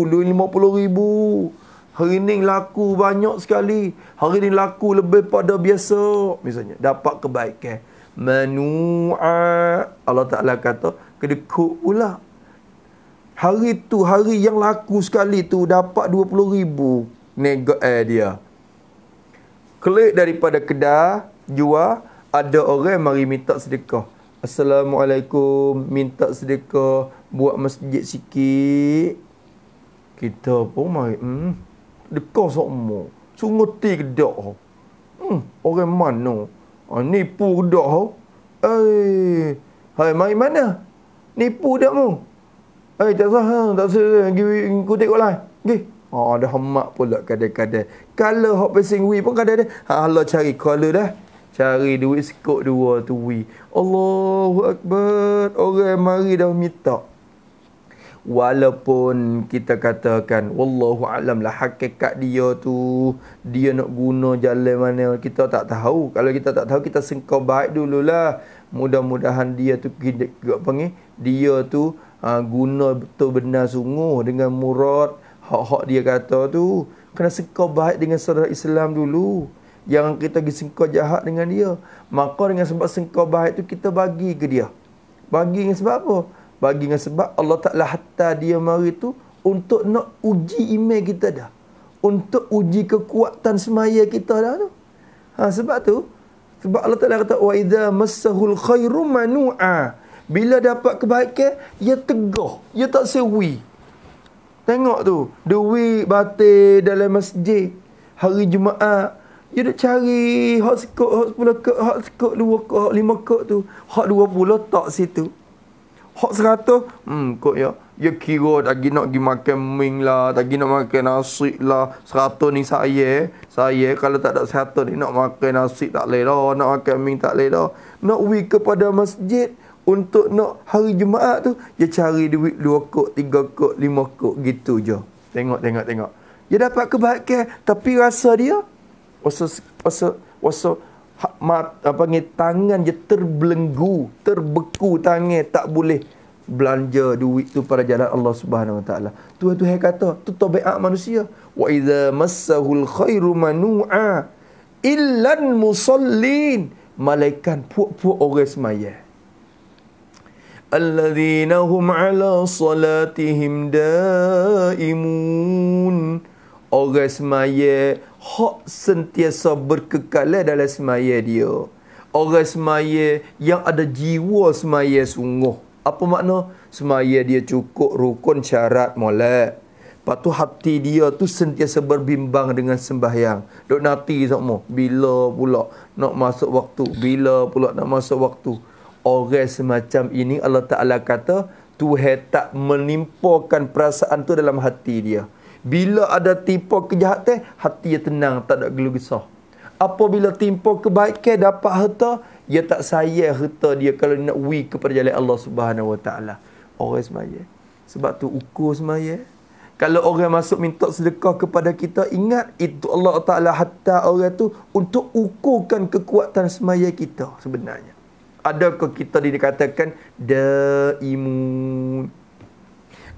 50,000. Hari ni laku banyak sekali. Hari ni laku lebih pada biasa. Misalnya, dapat kebaikan. Manu'a. Allah Ta'ala kata, kedekut pula. Hari tu, hari yang laku sekali tu, dapat 20,000. Nega dia. Klik daripada kedai, jual. Ada orang mari minta sedekah. Assalamualaikum, minta sedekah, buat masjid sikit. Kita pun mari, sedekah semua. Sungguh ti ke dak? Orang mana? Nipu ke dak? Hai, mari mana? Nipu dak mu? Tak sah, tak sah, pergi tengok lah. Pergi. Dah hamak pula kadang-kadang. Kalau hok pesing wi pun kadang-kadang, Allah cari kala dah. Cari duit sekok dua tu wi. Allahu Akbar. Orang mari dah minta. Walaupun kita katakan wallahu alam lah hakikat dia tu, dia nak guna jalan mana kita tak tahu. Kalau kita tak tahu, kita sengkau baik dululah. Mudah-mudahan dia tu dia tu guna betul benar sungguh dengan murad hak-hak dia kata tu. Kena sengkau baik dengan saudara Islam dulu. Yang kita pergi sengkau jahat dengan dia. Maka dengan sebab sengkau baik tu kita bagi ke dia. Bagi dengan sebab apa? Bagi dengan sebab Allah Ta'ala hatta dia mari tu untuk nak uji iman kita dah. Untuk uji kekuatan semaya kita dah tu. Sebab tu, sebab Allah Ta'ala kata, wa idza massahul khairu manu'a. Bila dapat kebaikan, ia tegah. Ia tak sewi. Tengok tu, duit batil dalam masjid. Hari Jumaat, dia nak cari hak sekok, hak 10 kek, hak sekok 2 kek, hak 5 kek tu. Hak 20 tak situ. Hak 100, kok ya. Ya kira lagi nak pergi makan ming lah, lagi nak makan nasi lah. 100 ni saya kalau tak ada 100 ni nak makan nasi tak boleh dah, nak makan ming tak boleh dah. Nak pergi kepada masjid untuk nak hari Jumaat tu, dia cari duit 2 kek, 3 kek, 5 kek gitu je. Tengok. Dia dapat kebaikan, tapi rasa dia tangan je terbelenggu, terbeku tangan, tak boleh belanja duit tu pada jalan Allah Subhanahu Wa Taala. Tuhan kata, tu tabiat manusia. Wa idza massahul khairu manu'a illan musallin. Malaikat puak-puak orang semaya. Alladzina hum ala salatihim daimun. Orang semaya hak sentiasa berkekalan dalam semaya dia. Orang semaya yang ada jiwa semaya sungguh. Apa makna? Semaya dia cukup rukun syarat molek. Lepas tu hati dia tu sentiasa berbimbang dengan sembahyang. Duk nanti semua. Bila pula nak masuk waktu? Bila pula nak masuk waktu? Orang semacam ini Allah Ta'ala kata, Tuhan tak menimpakan perasaan tu dalam hati dia. Bila ada timpa kejahatan, hati dia tenang, tak ada gelu gesah. Apabila timpa kebaikan, dapat harta, dia tak sayang harta dia kalau nak wi kepada jalan Allah Subhanahu Wa Taala. Orang semaya. Sebab tu ukur semaya. Kalau orang masuk minta sedekah kepada kita, ingat itu Allah Ta'ala hatta orang tu untuk ukurkan kekuatan semaya kita sebenarnya. Adakah kita dikatakan daimun?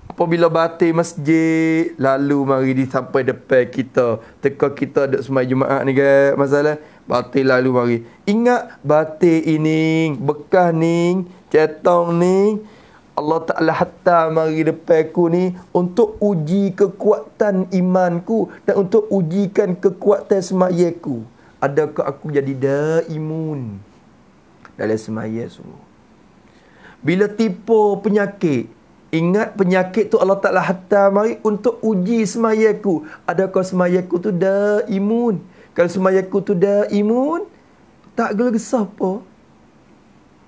Apabila batil masjid, lalu mari sampai depan kita. Teka kita ada semai Jumaat ni ke masalah. Batil lalu mari. Ingat batil ini, bekas ni, cetong ni. Allah Ta'ala hatta mari depan aku ni untuk uji kekuatan imanku dan untuk ujikan kekuatan semayaku. Adakah aku jadi daimun dalam semaya semua? Bila tipu penyakit, ingat penyakit tu Allah Ta'ala hatta mari untuk uji semayaku. Adakah semayaku tu daimun? Kalau semayaku tu daimun, tak gelgesah apa?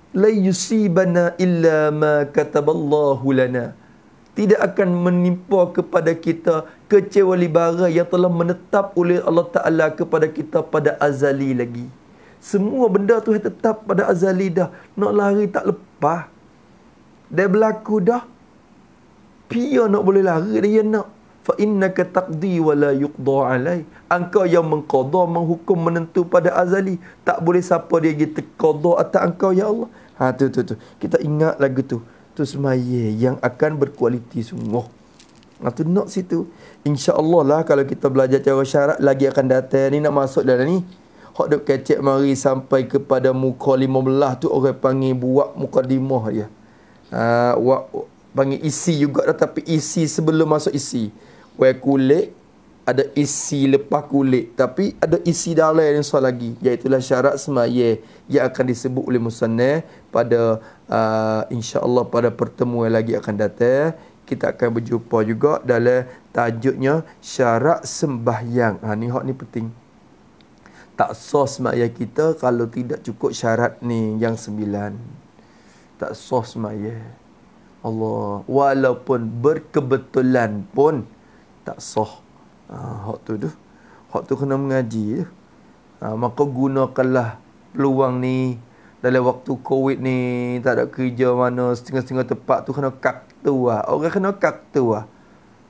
La yusibana illa ma kataballahu lana. Tidak akan menimpa kepada kita kecuali barang yang telah menetap oleh Allah Ta'ala kepada kita pada azali lagi. Semua benda tu tetap pada azali dah. Nak lari tak lepas. Dah berlaku dah. Pia nak boleh lari dia nak. Fa innaka taqdi wa la yuqda alai. Engkau yang mengqada, menghukum, menentu pada azali. Tak boleh siapa dia gitu qada atas engkau ya Allah. Tu. Kita ingat lagu tu. Tu semaya yang akan berkualiti sungguh. Tu nak situ. Insya-Allah lah kalau kita belajar cara syarat lagi akan datang ni nak masuk dalam ni. Hak duk kecek mari sampai kepada muka 15 tu orang panggil buat mukadimah dia. Panggil isi juga dah, tapi isi sebelum masuk isi. Kulit ada isi lepas kulit, tapi ada isi dalam yang sah lagi, iaitulah syarat semaya yang akan disebut oleh musannaf pada insya-Allah pada pertemuan lagi akan datang. Kita akan berjumpa juga dalam tajuknya syarat sembahyang. Ni hak ni penting. Tak sah sembahyang kita kalau tidak cukup syarat ni yang 9. Tak sah sembahyang. Allah, walaupun berkebetulan pun tak sah. Hak tu kena mengaji. Maka gunakanlah peluang ni dalam waktu Covid ni, tak ada kerja mana, setengah-setengah tempat tu kena kaktu lah. Orang kena kaktu lah.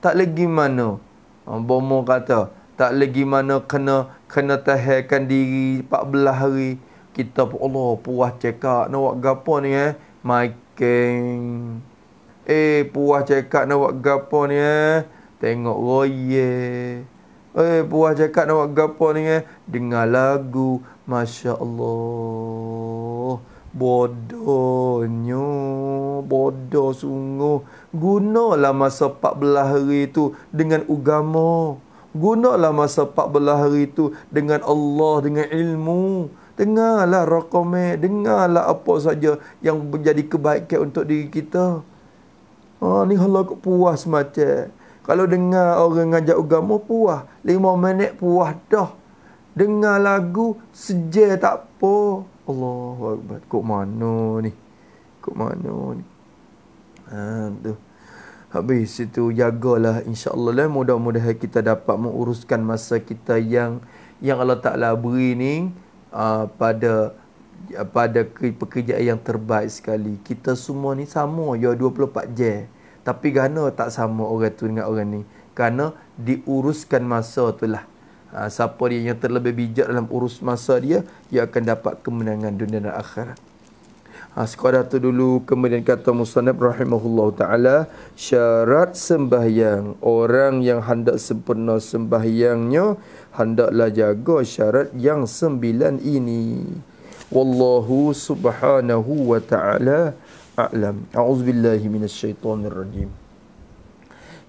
Tak lagi mana. Bomo kata, tak lagi mana kena tahankan diri 14 hari. Kita pun Allah puas cekak nak buat gapo ni makin. Puas cekak nak buat gapo ni tengok roye. Puas cakap nak buat gapo ni dengar lagu. Masya Allah. Bodohnya. Bodoh sungguh. Gunalah masa 14 hari itu dengan agama. Gunalah masa 14 hari itu dengan Allah, dengan ilmu. Dengarlah rakamah, dengarlah apa saja yang menjadi kebaikan untuk diri kita. Ni kalau aku puas macam. Kalau dengar orang ngajak agama puas, 5 minit puas dah. Dengar lagu sejam tak apa. Allahu Akbar. Kok mana ni? Tu. Habis itu jagalah insya-Allah lah, mudah-mudahan kita dapat menguruskan masa kita yang Allah Taala beri ni pada pekerjaan yang terbaik sekali. Kita semua ni sama ya 24 jam. Tapi kerana tak sama orang tu dengan orang ni, kerana diuruskan masa tu lah. Siapa dia yang terlebih bijak dalam urus masa dia akan dapat kemenangan dunia dan akhirat. Sekadar tu dulu. Kemudian kata musannaf rahimahullah ta'ala, syarat sembahyang. Orang yang hendak sempurna sembahyangnya, hendaklah jaga syarat yang 9 ini. Wallahu subhanahu wa ta'ala a'lam. A'udzubillahi minasyaitonirrajim.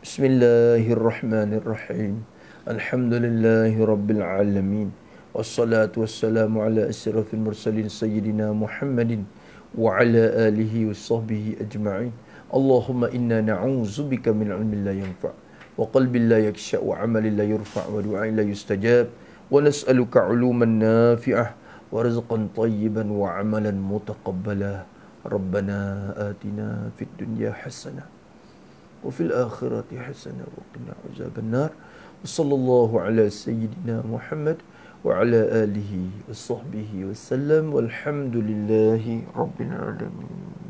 Bismillahirrahmanirrahim. Alhamdulillahi rabbil alamin. Wassalatu wassalamu ala asyrafil mursalin sayyidina Muhammadin wa ala alihi washabbihi ajma'in. Allahumma inna na'udzubika min ilmin la yanfa' wa qalbin la yakhsha' wa 'amalin la yurfa' wa du'ain la yustajab wa nas'aluka 'uluman nafi'ah wa rizqan tayyiban wa 'amalan mutaqabbala. Rabbana atina fid dunya hasanah wa fil akhirati hasanah wa qina azabannar. Sallallahu ala sayyidina Muhammad wa ala alihi wa sahbihi wa sallam walhamdulillahi rabbil alamin.